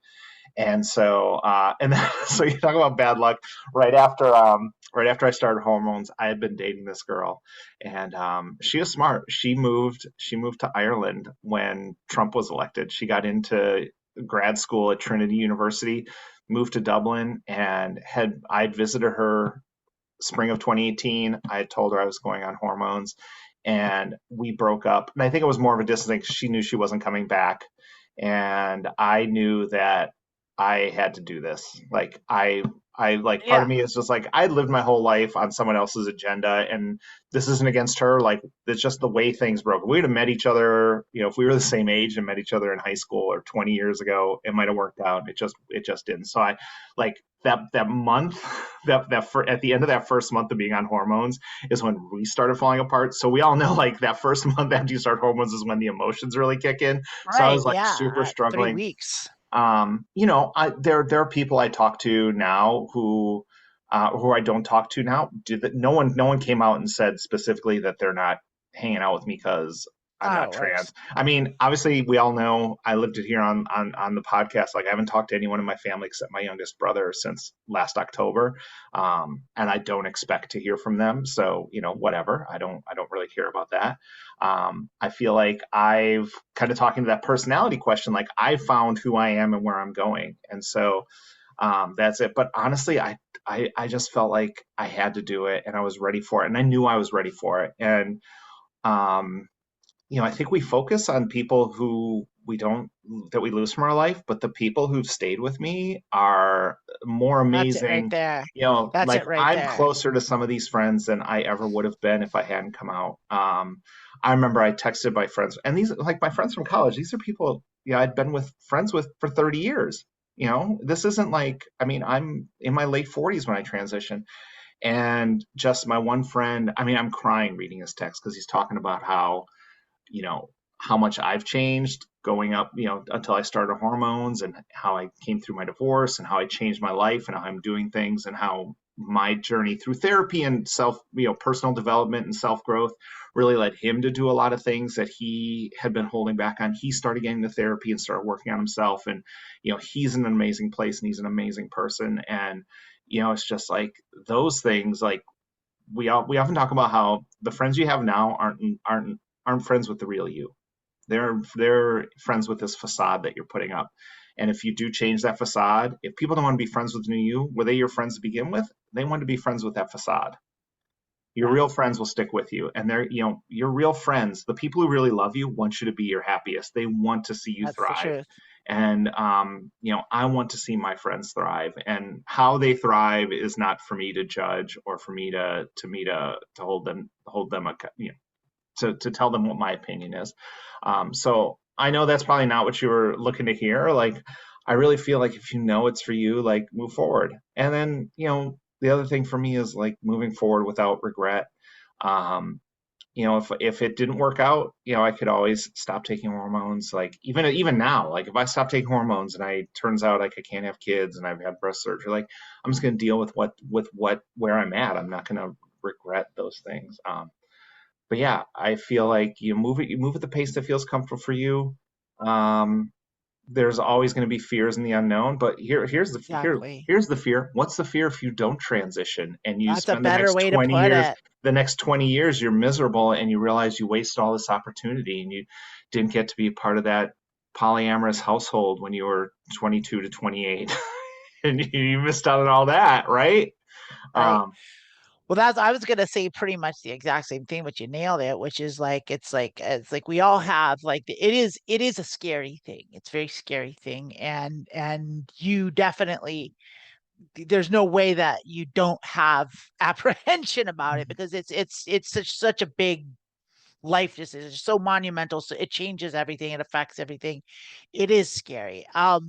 Speaker 1: And so, and then, so you talk about bad luck. Right after I started hormones, I had been dating this girl, and she was smart. She moved to Ireland when Trump was elected. She got into grad school at Trinity University, moved to Dublin, and I'd visited her spring of 2018. I had told her I was going on hormones, and we broke up. And I think it was more of a distance thing. She knew she wasn't coming back, and I knew that I had to do this. I like part
Speaker 2: Yeah.
Speaker 1: of me is just like I lived my whole life on someone else's agenda, and this isn't against her. Like it's just the way things broke. If we'd have met each other, if we were the same age and met each other in high school or 20 years ago, it might have worked out. It just didn't. So I like that month at the end of that first month of being on hormones is when we started falling apart. So we all know like that first month after you start hormones is when the emotions really kick in. So I
Speaker 2: Right.
Speaker 1: was like
Speaker 2: Yeah.
Speaker 1: super
Speaker 2: 3
Speaker 1: struggling.
Speaker 2: weeks.
Speaker 1: There are people I talk to now who I don't talk to now. No one came out and said specifically that they're not hanging out with me because I'm
Speaker 2: How
Speaker 1: not
Speaker 2: it
Speaker 1: trans.
Speaker 2: works.
Speaker 1: I mean, obviously we all know I lived it here on the podcast. Like I haven't talked to anyone in my family except my youngest brother since last October. And I don't expect to hear from them. So, whatever. I don't really care about that. I feel like I've kind of talking to that personality question, like I found who I am and where I'm going. And so that's it. But honestly, I just felt like I had to do it and I was ready for it. And I knew I was ready for it. And, um, I think we focus on people who that we lose from our life, but the people who've stayed with me are more
Speaker 2: That's it right
Speaker 1: amazing.
Speaker 2: there. That's
Speaker 1: Like
Speaker 2: it right
Speaker 1: I'm
Speaker 2: there.
Speaker 1: closer to some of these friends than I ever would have been if I hadn't come out. I remember I texted my friends, and these like my friends from college. These are people, I'd been friends with for 30 years. This isn't like, I mean, I'm in my late 40s when I transitioned, and just my one friend. I mean, I'm crying reading his text because he's talking about you know, how much I've changed going up, until I started hormones and how I came through my divorce and how I changed my life and how I'm doing things and how my journey through therapy and personal development and self growth really led him to do a lot of things that he had been holding back on. He started getting to therapy and started working on himself. And, he's in an amazing place and he's an amazing person. And, it's just like those things, like we often talk about how the friends you have now aren't friends with the real you. They're friends with this facade that you're putting up. And if you do change that facade, if people don't want to be friends with the new you, were they your friends to begin with? They want to be friends with that facade. Your
Speaker 2: Yeah.
Speaker 1: real friends will stick with you, and your real friends, the people who really love you, want you to be your happiest. They want to see you
Speaker 2: That's the
Speaker 1: thrive.
Speaker 2: truth.
Speaker 1: And I want to see my friends thrive, and how they thrive is not for me to judge or for me to hold them to tell them what my opinion is. So I know that's probably not what you were looking to hear. Like, I really feel like if it's for you, like move forward. And then, the other thing for me is like moving forward without regret. Um, if it didn't work out, I could always stop taking hormones. Like even now, like if I stop taking hormones and I turns out like I can't have kids and I've had breast surgery, like I'm just gonna deal with where I'm at. I'm not gonna regret those things. But yeah, I feel like you move at the pace that feels comfortable for you. Um, there's always going to be fears in the unknown, but
Speaker 2: Exactly.
Speaker 1: here's the fear. What's the fear if you don't transition and you
Speaker 2: That's a
Speaker 1: spend the
Speaker 2: better
Speaker 1: next
Speaker 2: way to
Speaker 1: 20
Speaker 2: put
Speaker 1: years,
Speaker 2: it.
Speaker 1: you're miserable and you realize you wasted all this opportunity and you didn't get to be part of that polyamorous household when you were 22 to 28 and you missed out on all that, right?
Speaker 2: Right.
Speaker 1: Um,
Speaker 2: Well, I was gonna say pretty much the exact same thing, but you nailed it, which is like it's like we all have like it is a scary thing. It's a very scary thing. And you definitely there's no way that you don't have apprehension about it because it's such a big life decision. It's so monumental. So it changes everything, it affects everything. It is scary.
Speaker 1: yeah.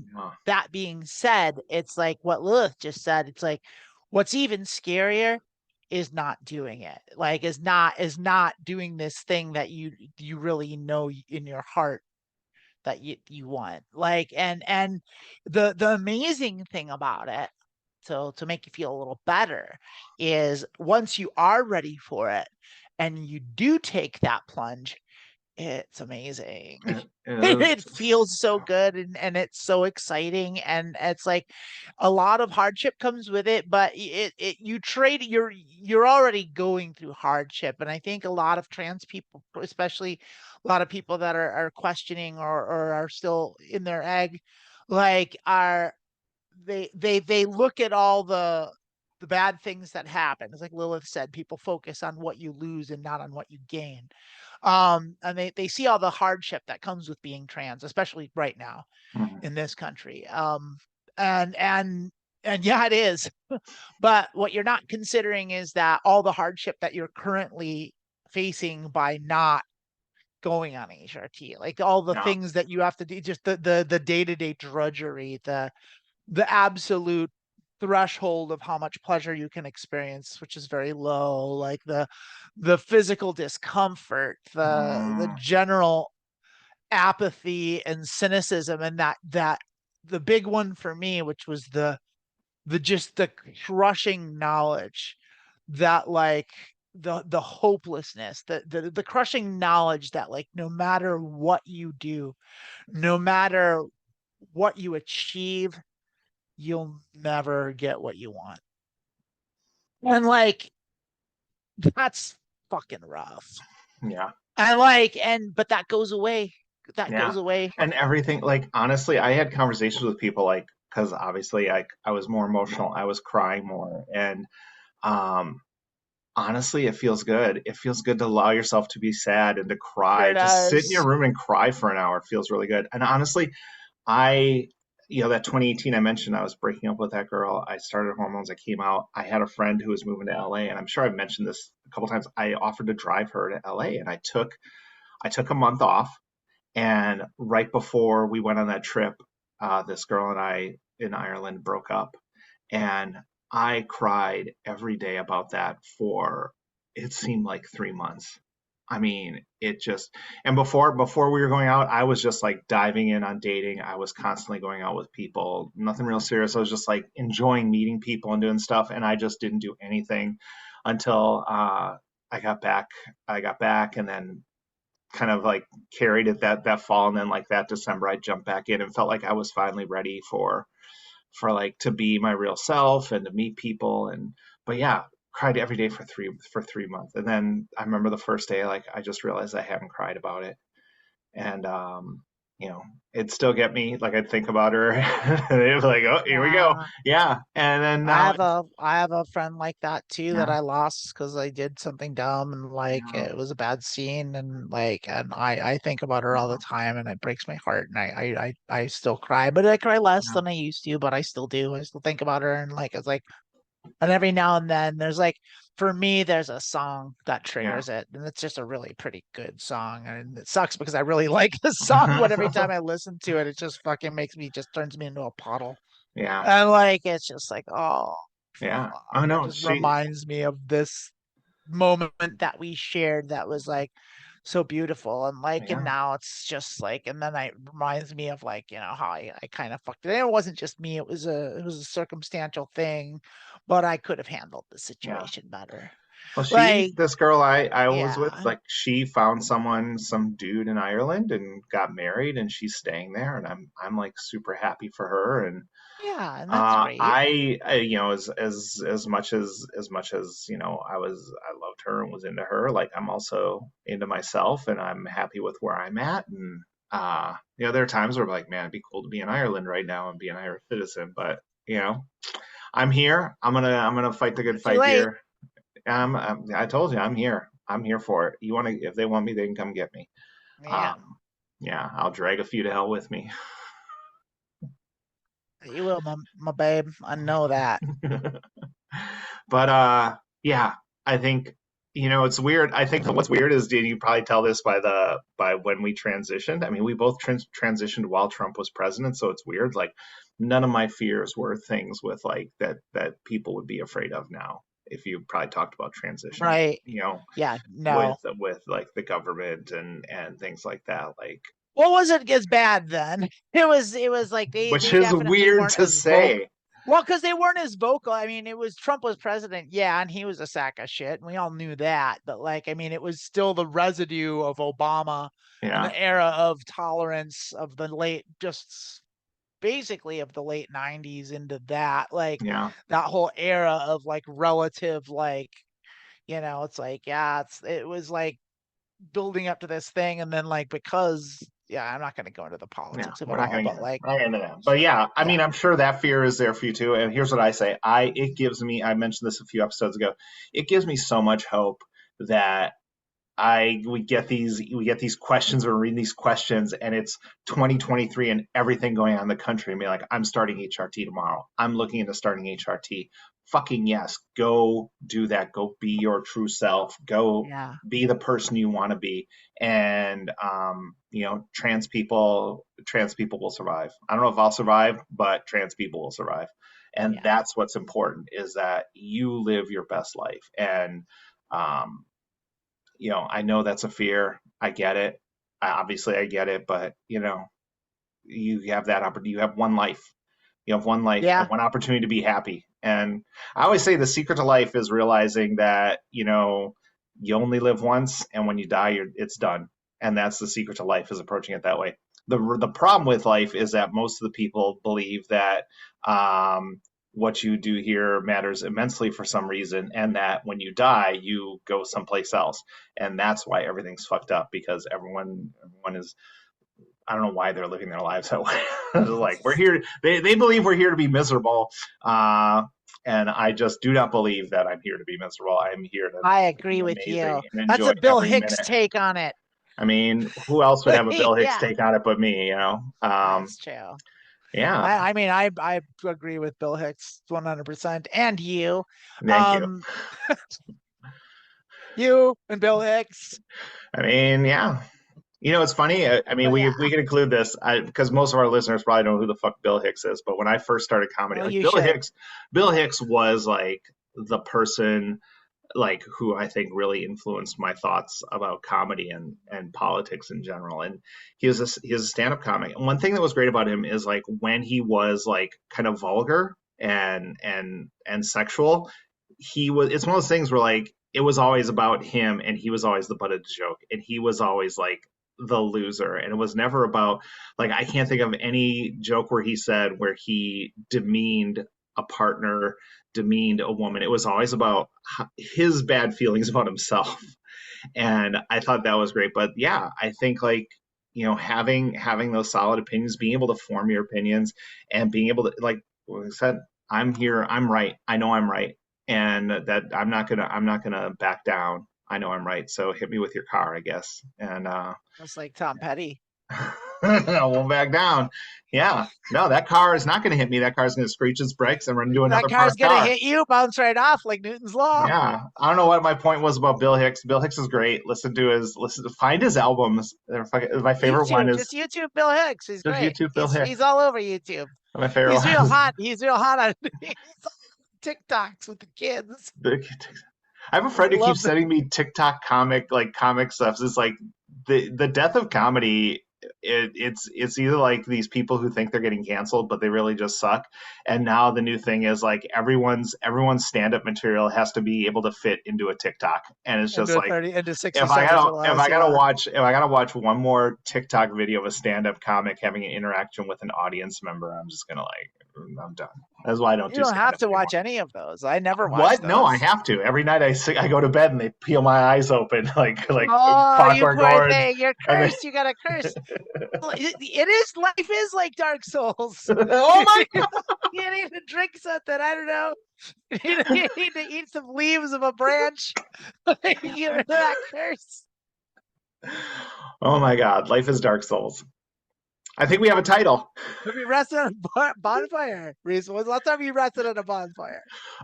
Speaker 2: That being said, it's like what Lilith just said, it's like what's even scarier is not doing it. Like is not doing this thing that you really know in your heart that you want. Like and the amazing thing about it, so to make you feel a little better, is once you are ready for it and you do take that plunge, it's amazing. It feels so good and it's so exciting, and it's like a lot of hardship comes with it, but it you trade you're already going through hardship. And I think a lot of trans people, especially a lot of people that are questioning or are still in their egg, like are they look at all the bad things that happen. It's like Lilith said, people focus on what you lose and not on what you gain. And they see all the hardship that comes with being trans, especially right now
Speaker 1: Mhm.
Speaker 2: in this country. And and yeah, it is. But what you're not considering is that all the hardship that you're currently facing by not going on HRT, like all the
Speaker 1: Yeah.
Speaker 2: things that you have to do, just the day-to-day drudgery, the absolute threshold of how much pleasure you can experience, which is very low, like the physical discomfort, the
Speaker 1: Mm,
Speaker 2: general apathy and cynicism, and that the big one for me, which was the just the crushing knowledge that like the hopelessness, the crushing knowledge that like no matter what you do, no matter what you achieve, you'll never get what you want. And like that's fucking rough.
Speaker 1: yeah.
Speaker 2: And like but that goes away. That
Speaker 1: Yeah.
Speaker 2: goes away.
Speaker 1: And everything, like, honestly, I had conversations with people, like, because obviously I was more emotional. I was crying more. And um, honestly, it feels good. It feels good to allow yourself to be sad and to
Speaker 2: Sure
Speaker 1: cry. Just sit in your
Speaker 2: does.
Speaker 1: room and cry for an hour feels really good. And honestly, I, that 2018 I mentioned, I was breaking up with that girl. I started hormones. I came out. I had a friend who was moving to LA, and I'm sure I've mentioned this a couple times. I offered to drive her to LA, and I took a month off. And right before we went on that trip, this girl and I in Ireland broke up. And I cried every day about that for it seemed like 3 months. I mean, it just, and before we were going out, I was just like diving in on dating. I was constantly going out with people, nothing real serious. I was just like enjoying meeting people and doing stuff, and I just didn't do anything until I got back. I got back, and then kind of like carried it that fall, and then like that December I jumped back in and felt like I was finally ready for like to be my real self and to meet people. And but yeah, cried every day for 3 months. And then I remember the first day, like I just realized I hadn't cried about it. And it'd still get me, like I'd think about her and it was like, oh, here we go.
Speaker 2: Yeah.
Speaker 1: Yeah. And then
Speaker 2: I
Speaker 1: now
Speaker 2: have a I have a friend like that too that
Speaker 1: yeah,
Speaker 2: I lost because I did something dumb and like
Speaker 1: yeah,
Speaker 2: it was a bad scene, and like and I think about her all the time and it breaks my heart, and I still cry, but I cry less
Speaker 1: yeah,
Speaker 2: than I used to, but I still do. I still think about her, and like it's like, and every now and then there's like, for me there's a song that
Speaker 1: yeah.
Speaker 2: triggers it, and it's just a really pretty good song, and it sucks because I really like the song, but every time I listen to it, it just fucking makes me, just turns me into a puddle.
Speaker 1: Yeah,
Speaker 2: And like it's just like, oh
Speaker 1: yeah.
Speaker 2: fuck.
Speaker 1: Oh
Speaker 2: It
Speaker 1: no,
Speaker 2: just
Speaker 1: she
Speaker 2: reminds me of this moment that we shared that was like so beautiful. And like, and
Speaker 1: yeah,
Speaker 2: now it's just like, and then it reminds me of like, how I kind of fucked it. And it wasn't just me, it was a circumstantial thing, but I could have handled the
Speaker 1: yeah.
Speaker 2: situation better.
Speaker 1: Well,
Speaker 2: Like,
Speaker 1: this girl I was with,
Speaker 2: yeah.
Speaker 1: like, she found some dude in Ireland and got married, and she's staying there, and I'm like super happy for her. And
Speaker 2: Yeah, and that's great.
Speaker 1: as much as I loved her and was into her, like I'm also into myself, and I'm happy with where I'm at. And there are times where I'm like, man, it'd be cool to be in Ireland right now and be an Irish citizen, but I'm here. I'm gonna fight the good
Speaker 2: Too
Speaker 1: fight
Speaker 2: late.
Speaker 1: here. I told you I'm here. I'm here for it. If they want me, they can come get me.
Speaker 2: Yeah,
Speaker 1: Um, yeah, I'll drag a few to hell with me.
Speaker 2: you will, my babe. I know that.
Speaker 1: But yeah, I think it's weird. I think what's weird is, did you probably tell this by when we transitioned? I mean, we both transitioned while Trump was president, so it's weird. Like none of my fears were things with like that people would be afraid of now. if you probably talked about transition,
Speaker 2: Right.
Speaker 1: you know,
Speaker 2: Yeah. No.
Speaker 1: with like the government and things like that, like,
Speaker 2: What wasn't as bad then? It was like they
Speaker 1: which is
Speaker 2: definitely
Speaker 1: weird
Speaker 2: weren't
Speaker 1: to
Speaker 2: as vocal.
Speaker 1: say.
Speaker 2: Well, because they weren't as vocal. I mean, it was Trump was president, yeah, and he was a sack of shit, and we all knew that. But like, I mean, it was still the residue of Obama and
Speaker 1: Yeah.
Speaker 2: the era of tolerance of the late, just basically of the late '90s into that, like
Speaker 1: Yeah.
Speaker 2: that whole era of like relative, like, it's like, yeah, it was like building up to this thing, and then like because I'm not going to go into the
Speaker 1: Yeah,
Speaker 2: politics of
Speaker 1: we're
Speaker 2: it
Speaker 1: not
Speaker 2: all,
Speaker 1: going to
Speaker 2: but like,
Speaker 1: get into that. But yeah, I mean,
Speaker 2: yeah,
Speaker 1: I'm sure that fear is there for you too. And here's what I say: it gives me. I mentioned this a few episodes ago. It gives me so much hope that we get these questions, or reading these questions, and it's 2023 and everything going on in the country, and be like, I'm starting HRT tomorrow. I'm looking into starting HRT. Fucking yes, go do that. Go be your true self. Go
Speaker 2: yeah,
Speaker 1: be the person you want to be. And trans people will survive. I don't know if I'll survive, but trans people will survive. And
Speaker 2: yeah,
Speaker 1: that's what's important, is that you live your best life. And I know that's a fear. I get it. Obviously, I get it. But you have that opportunity. You have one life. You have one life
Speaker 2: yeah,
Speaker 1: and one opportunity to be happy. And I always say the secret to life is realizing that you only live once, and when you die, it's done. And that's the secret to life, is approaching it that way. The problem with life is that most of the people believe that what you do here matters immensely for some reason, and that when you die, you go someplace else. And that's why everything's fucked up, because everyone is, I don't know why they're living their lives that way. Like, we're here. They believe we're here to be miserable. And I just do not believe that I'm here to be miserable. I'm here to
Speaker 2: I
Speaker 1: be
Speaker 2: agree with you.
Speaker 1: amazing and
Speaker 2: That's
Speaker 1: enjoy
Speaker 2: a Bill
Speaker 1: every
Speaker 2: Hicks
Speaker 1: minute.
Speaker 2: take on it.
Speaker 1: I mean, who else would have a Bill Hicks
Speaker 2: Yeah,
Speaker 1: take on it but me?
Speaker 2: that's true.
Speaker 1: Yeah.
Speaker 2: I mean, I agree with Bill Hicks 100%, and you,
Speaker 1: Thank you.
Speaker 2: you and Bill Hicks.
Speaker 1: I mean, yeah. It's funny. I mean, we can include this because most of our listeners probably know who the fuck Bill Hicks is. But when I first started comedy,
Speaker 2: Well,
Speaker 1: Bill Hicks was like the person, like, who I think really influenced my thoughts about comedy and politics in general. And he was a stand-up comic. And one thing that was great about him is, like, when he was like kind of vulgar and sexual, it's one of those things where, like, it was always about him, and he was always the butt of the joke, and he was always like the loser. And it was never about, like, I can't think of any joke where he demeaned a partner, demeaned a woman. It was always about his bad feelings about himself. And I thought that was great. But yeah, I think, like, having those solid opinions, being able to form your opinions, and being able to, like I said, I'm here, I'm right, I know I'm right, and that I'm not gonna back down. I know I'm right, so hit me with your car, I guess. And
Speaker 2: That's like Tom Petty.
Speaker 1: I won't back down. Yeah, no, that car is not going to hit me. That car is going to screech its brakes and run into another
Speaker 2: That car's
Speaker 1: parked car.
Speaker 2: gonna hit you, bounce right off like Newton's law.
Speaker 1: Yeah, I don't know what my point was about Bill Hicks. Bill Hicks is great. Find his albums. My favorite one is
Speaker 2: just YouTube Bill Hicks. He's great.
Speaker 1: YouTube Bill Hicks.
Speaker 2: He's all over YouTube.
Speaker 1: My favorite.
Speaker 2: He's real hot. He's real hot on TikToks with the kids.
Speaker 1: I have a friend who keeps sending me TikTok comic stuff. It's like the death of comedy. It's either like these people who think they're getting canceled, but they really just suck. And now the new thing is, like, everyone's stand-up material has to be able to fit into a TikTok. And it's just like, if I gotta watch one more TikTok video of a stand-up comic having an interaction with an audience member, I'm just gonna, like, I'm done. That's why I don't do.
Speaker 2: You don't have to watch any of those. I never watch.
Speaker 1: What?
Speaker 2: Those.
Speaker 1: No, I have to. Every night I go to bed and they peel my eyes open like
Speaker 2: oh, you poor thing. You're cursed. You got a curse. Life is like Dark Souls.
Speaker 1: Oh my God.
Speaker 2: You need to drink something. I don't know. You need to eat some leaves of a branch. Get rid of that curse.
Speaker 1: Oh my God. Life is Dark Souls. I think we have a title.
Speaker 2: Have you rested on a bonfire? Reese, when was the last time you rested on a bonfire?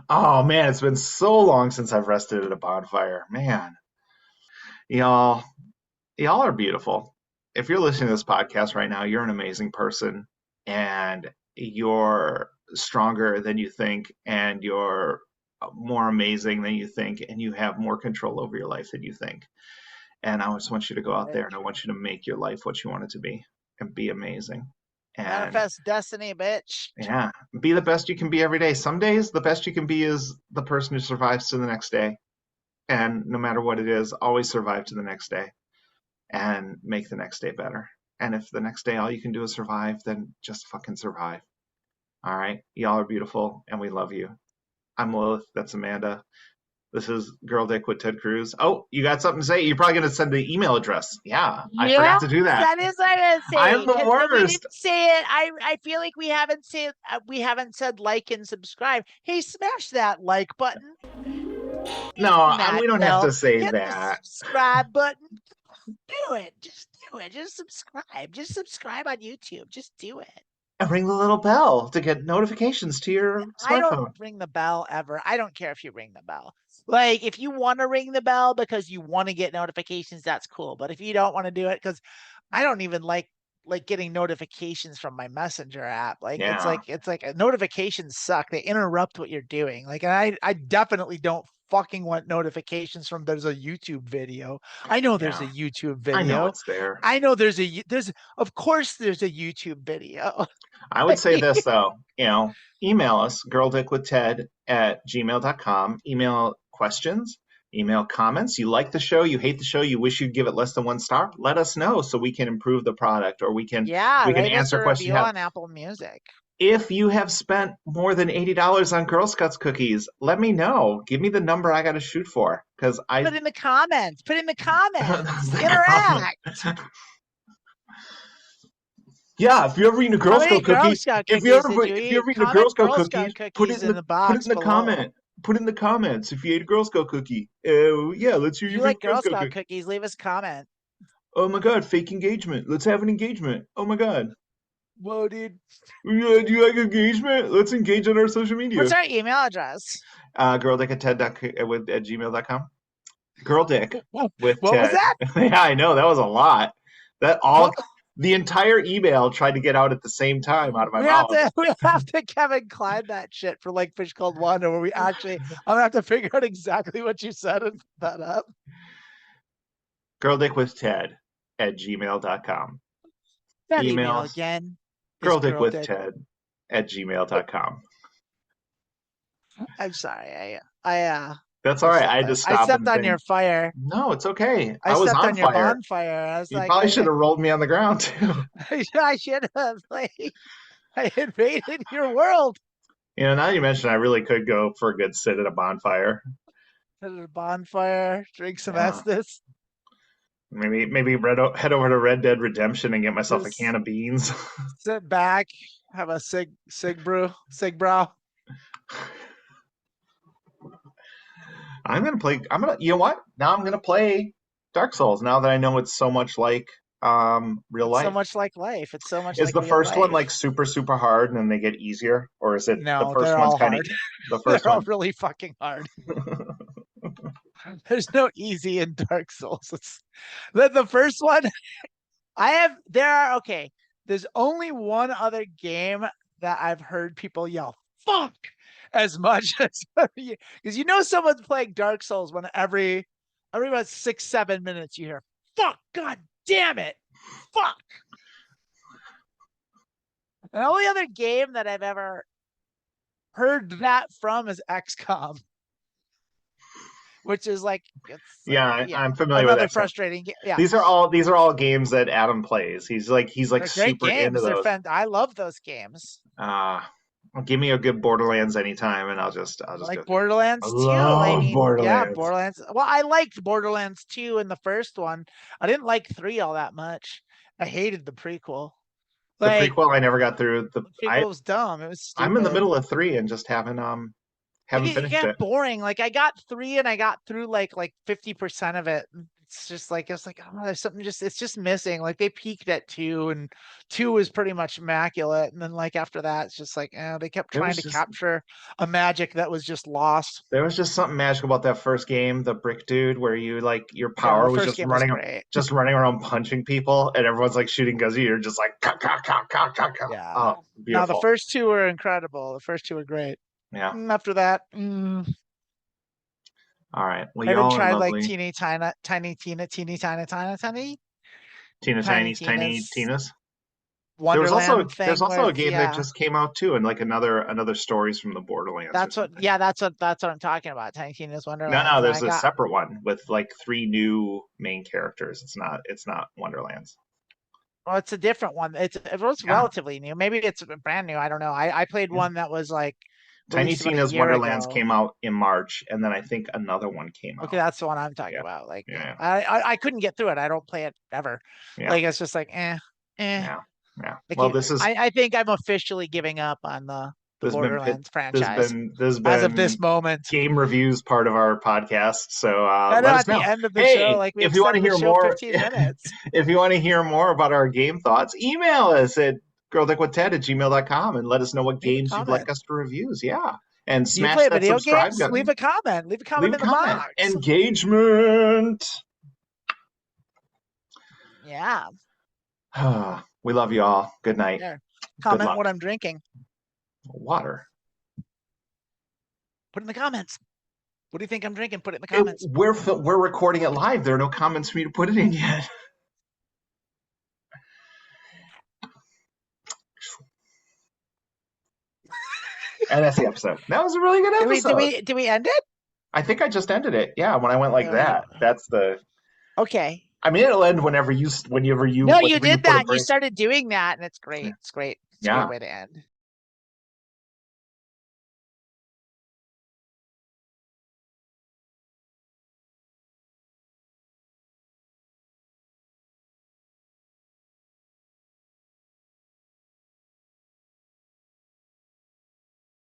Speaker 1: Oh man, it's been so long since I've rested at a bonfire. Man. Y'all are beautiful. If you're listening to this podcast right now, you're an amazing person, and you're stronger than you think, and you're more amazing than you think, and you have more control over your life than you think. And I just want you to go out there and I want you to make your life what you want it to be and be amazing. And
Speaker 2: Manifest destiny, bitch.
Speaker 1: yeah, be the best you can be every day. Some days, the best you can be is the person who survives to the next day. And no matter what it is, always survive to the next day and make the next day better. And if the next day all you can do is survive, then just fucking survive. All right? Y'all are beautiful and we love you. I'm Lilith. That's Amanda. This is Girl Dick with Ted Cruz. Oh, you got something to say? You're probably going to send the email address. Yeah, I forgot to do that.
Speaker 2: That is what I was saying.
Speaker 1: I'm the
Speaker 2: 'cause when we
Speaker 1: worst.
Speaker 2: didn't say it. I feel like we haven't said like and subscribe. Hey, smash that like button.
Speaker 1: No,
Speaker 2: Not
Speaker 1: we don't have to say
Speaker 2: Hit the
Speaker 1: that.
Speaker 2: subscribe button. Do it. Just do it. Just subscribe. Just subscribe on YouTube. Just do it.
Speaker 1: And ring the little bell to get notifications to your
Speaker 2: I
Speaker 1: smartphone.
Speaker 2: don't ring the bell ever. I don't care if you ring the bell. Like, if you want to ring the bell because you want to get notifications, that's cool. But if you don't want to do it, because I don't even like getting notifications from my messenger app. Like,
Speaker 1: Yeah.
Speaker 2: it's like notifications suck. They interrupt what you're doing. Like, and I definitely don't fucking want notifications from there's a YouTube video. I know there's a
Speaker 1: Yeah.
Speaker 2: YouTube
Speaker 1: I know
Speaker 2: video.
Speaker 1: it's there.
Speaker 2: I know there's of course there's a YouTube video.
Speaker 1: I would say this though, email us, girldickwithted@gmail.com. Email questions, email comments. You like the show, you hate the show, you wish you'd give it less than 1 star. Let us know so we can improve the product, or we can
Speaker 2: rate us
Speaker 1: answer
Speaker 2: a
Speaker 1: questions you
Speaker 2: review
Speaker 1: have.
Speaker 2: on Apple Music.
Speaker 1: If you have spent more than $80 on Girl Scouts cookies, let me know. Give me the number I got to shoot for, because
Speaker 2: Put in the comments. Put in the comments.
Speaker 1: The
Speaker 2: Interact.
Speaker 1: Yeah, if you're ever eating a Girl
Speaker 2: How many
Speaker 1: Scout
Speaker 2: Girl
Speaker 1: cookie,
Speaker 2: Scout
Speaker 1: if you
Speaker 2: cookies
Speaker 1: ever
Speaker 2: did you
Speaker 1: if you're ever
Speaker 2: eat?
Speaker 1: eating a Girl Scout
Speaker 2: Girl
Speaker 1: cookie,
Speaker 2: Scout
Speaker 1: put
Speaker 2: cookies
Speaker 1: it
Speaker 2: in the
Speaker 1: put
Speaker 2: box
Speaker 1: it in the
Speaker 2: below.
Speaker 1: comment. Put it in the comments if you ate a Girl Scout cookie. Yeah, let's hear
Speaker 2: If
Speaker 1: your
Speaker 2: you like
Speaker 1: Girl
Speaker 2: Girl
Speaker 1: Scout
Speaker 2: Scout
Speaker 1: cookie.
Speaker 2: cookies, leave us a comment.
Speaker 1: Oh my God, fake engagement. Let's have an engagement. Oh my God.
Speaker 2: Whoa, dude.
Speaker 1: Yeah, do you like engagement? Let's engage on our social media.
Speaker 2: What's our email address?
Speaker 1: Girldick@ted.com. Girldick with
Speaker 2: What
Speaker 1: Ted.
Speaker 2: was that?
Speaker 1: Yeah, I know. That was a lot. The entire email tried to get out at the same time out of my mouth.
Speaker 2: We have to Kevin Klein that shit for like Fish Called Wanda, where I'm gonna have to figure out exactly what you said and put that up.
Speaker 1: Girldickwithted@gmail.com.
Speaker 2: That
Speaker 1: Email
Speaker 2: email
Speaker 1: us.
Speaker 2: again.
Speaker 1: Girldickwithted@gmail.com.
Speaker 2: I'm sorry.
Speaker 1: That's all right. I had to stop.
Speaker 2: I stepped on your fire.
Speaker 1: No, it's okay.
Speaker 2: I
Speaker 1: was
Speaker 2: stepped on your
Speaker 1: fire.
Speaker 2: bonfire. I was
Speaker 1: You
Speaker 2: like,
Speaker 1: probably should have rolled me on the ground too.
Speaker 2: I should have. Like, I invaded your world.
Speaker 1: Now that you mention, I really could go for a good sit at a bonfire.
Speaker 2: At a bonfire, drink some Estes.
Speaker 1: Maybe head over to Red Dead Redemption and get myself a can of beans.
Speaker 2: Sit back, have a sig brow.
Speaker 1: You know what? Now I'm gonna play Dark Souls now that I know it's so much like real life.
Speaker 2: So much like life. It's so much.
Speaker 1: Is
Speaker 2: like
Speaker 1: the
Speaker 2: real
Speaker 1: first one
Speaker 2: life.
Speaker 1: like super, super hard and then they get easier? Or is it
Speaker 2: No,
Speaker 1: the first
Speaker 2: they're
Speaker 1: one's
Speaker 2: all
Speaker 1: kind
Speaker 2: hard.
Speaker 1: of the first
Speaker 2: They're all
Speaker 1: one?
Speaker 2: really fucking hard. There's no easy in Dark Souls. The first one there's only one other game that I've heard people yell fuck as much as because someone's playing Dark Souls when every about 6-7 minutes you hear fuck, god damn it, fuck. The only other game that I've ever heard that from is XCOM, which is like
Speaker 1: I'm familiar with
Speaker 2: another
Speaker 1: that.
Speaker 2: frustrating game. Yeah,
Speaker 1: these are all games that Adam plays. He's like
Speaker 2: they're
Speaker 1: super
Speaker 2: great games.
Speaker 1: into those.
Speaker 2: I love those games.
Speaker 1: Give me a good Borderlands anytime, and I'll just
Speaker 2: like
Speaker 1: go.
Speaker 2: Borderlands 2.
Speaker 1: Borderlands.
Speaker 2: Yeah, Borderlands. Well, I liked Borderlands 2 in the first one. I didn't like 3 all that much. I hated the prequel.
Speaker 1: The prequel I never got through. The
Speaker 2: prequel was dumb. It was stupid.
Speaker 1: I'm in the middle of 3 and just haven't finished it.
Speaker 2: It got boring. Like I got 3 and I got through like 50% of it. It's just like there's something it's just missing. Like they peaked at 2 and 2 was pretty much immaculate. And then like after that, it's just like they kept trying to capture a magic that was just lost.
Speaker 1: There was just something magical about that first game, the brick dude, where you your power was just running around punching people, and everyone's like shooting guns at you. You're just like
Speaker 2: yeah.
Speaker 1: Oh, beautiful.
Speaker 2: Now the first 2 were incredible. The first 2 were great.
Speaker 1: Yeah.
Speaker 2: And after that,
Speaker 1: All right. Well,
Speaker 2: I haven't
Speaker 1: y'all are
Speaker 2: tried like
Speaker 1: lovely.
Speaker 2: teeny tiny
Speaker 1: Tina
Speaker 2: Tiny
Speaker 1: Tiny's Tiny
Speaker 2: Tina's
Speaker 1: Tina's.
Speaker 2: Wonderland
Speaker 1: There's
Speaker 2: thing
Speaker 1: also a
Speaker 2: with
Speaker 1: game that just came out too, and like another stories from the Borderlands or something.
Speaker 2: that's what I'm talking about. Tiny Tina's
Speaker 1: No,
Speaker 2: Wonderland.
Speaker 1: no,
Speaker 2: And
Speaker 1: there's
Speaker 2: I
Speaker 1: a
Speaker 2: got
Speaker 1: separate one with like 3 new main characters. It's not Wonderlands.
Speaker 2: well, it's a different one. It was
Speaker 1: Yeah.
Speaker 2: relatively new. Maybe it's brand new. I don't know. I played
Speaker 1: Yeah.
Speaker 2: one that was like
Speaker 1: Tiny
Speaker 2: released about a
Speaker 1: Tina's
Speaker 2: year
Speaker 1: Wonderlands
Speaker 2: ago.
Speaker 1: came out in March, and then I think another one came
Speaker 2: Okay,
Speaker 1: out.
Speaker 2: that's the one I'm talking
Speaker 1: Yeah,
Speaker 2: about. Like,
Speaker 1: yeah,
Speaker 2: I couldn't get through it. I don't play it ever.
Speaker 1: yeah,
Speaker 2: Like, it's just like, eh.
Speaker 1: yeah, yeah.
Speaker 2: I
Speaker 1: Well,
Speaker 2: can't. I think I'm officially giving up on the
Speaker 1: this has been
Speaker 2: Borderlands franchise
Speaker 1: this has
Speaker 2: as of this
Speaker 1: been
Speaker 2: moment.
Speaker 1: game reviews part of our podcast. So
Speaker 2: I know
Speaker 1: let us
Speaker 2: at the
Speaker 1: know.
Speaker 2: end of the show,
Speaker 1: Hey,
Speaker 2: like we
Speaker 1: if you want to
Speaker 2: extend the
Speaker 1: hear
Speaker 2: show
Speaker 1: more,
Speaker 2: 15 minutes.
Speaker 1: if you want to hear more about our game thoughts, email us at girldick@gmail.com and let us know what
Speaker 2: Leave a
Speaker 1: games you'd
Speaker 2: comment.
Speaker 1: like us to reviews. Yeah, and
Speaker 2: Do you
Speaker 1: smash
Speaker 2: play
Speaker 1: that
Speaker 2: video
Speaker 1: subscribe
Speaker 2: games?
Speaker 1: button.
Speaker 2: Leave a comment. Leave a comment
Speaker 1: Leave
Speaker 2: in
Speaker 1: a
Speaker 2: the
Speaker 1: comment.
Speaker 2: box.
Speaker 1: Engagement.
Speaker 2: Yeah.
Speaker 1: We love you all. Good night.
Speaker 2: Yeah.
Speaker 1: Good
Speaker 2: Comment
Speaker 1: luck.
Speaker 2: what I'm drinking.
Speaker 1: Water.
Speaker 2: Put it in the comments. What do you think I'm drinking? Put it in the comments.
Speaker 1: We're recording it live. There are no comments for me to put it in yet. And that's the episode. That was a really good episode.
Speaker 2: Did we end it?
Speaker 1: I think I just ended it. Yeah, when I went like that. That's the.
Speaker 2: Okay.
Speaker 1: I mean, it'll end whenever you.
Speaker 2: No, you did
Speaker 1: put a
Speaker 2: that. You
Speaker 1: break.
Speaker 2: started doing that, and it's great. It's great. It's a
Speaker 1: Yeah.
Speaker 2: great way to end.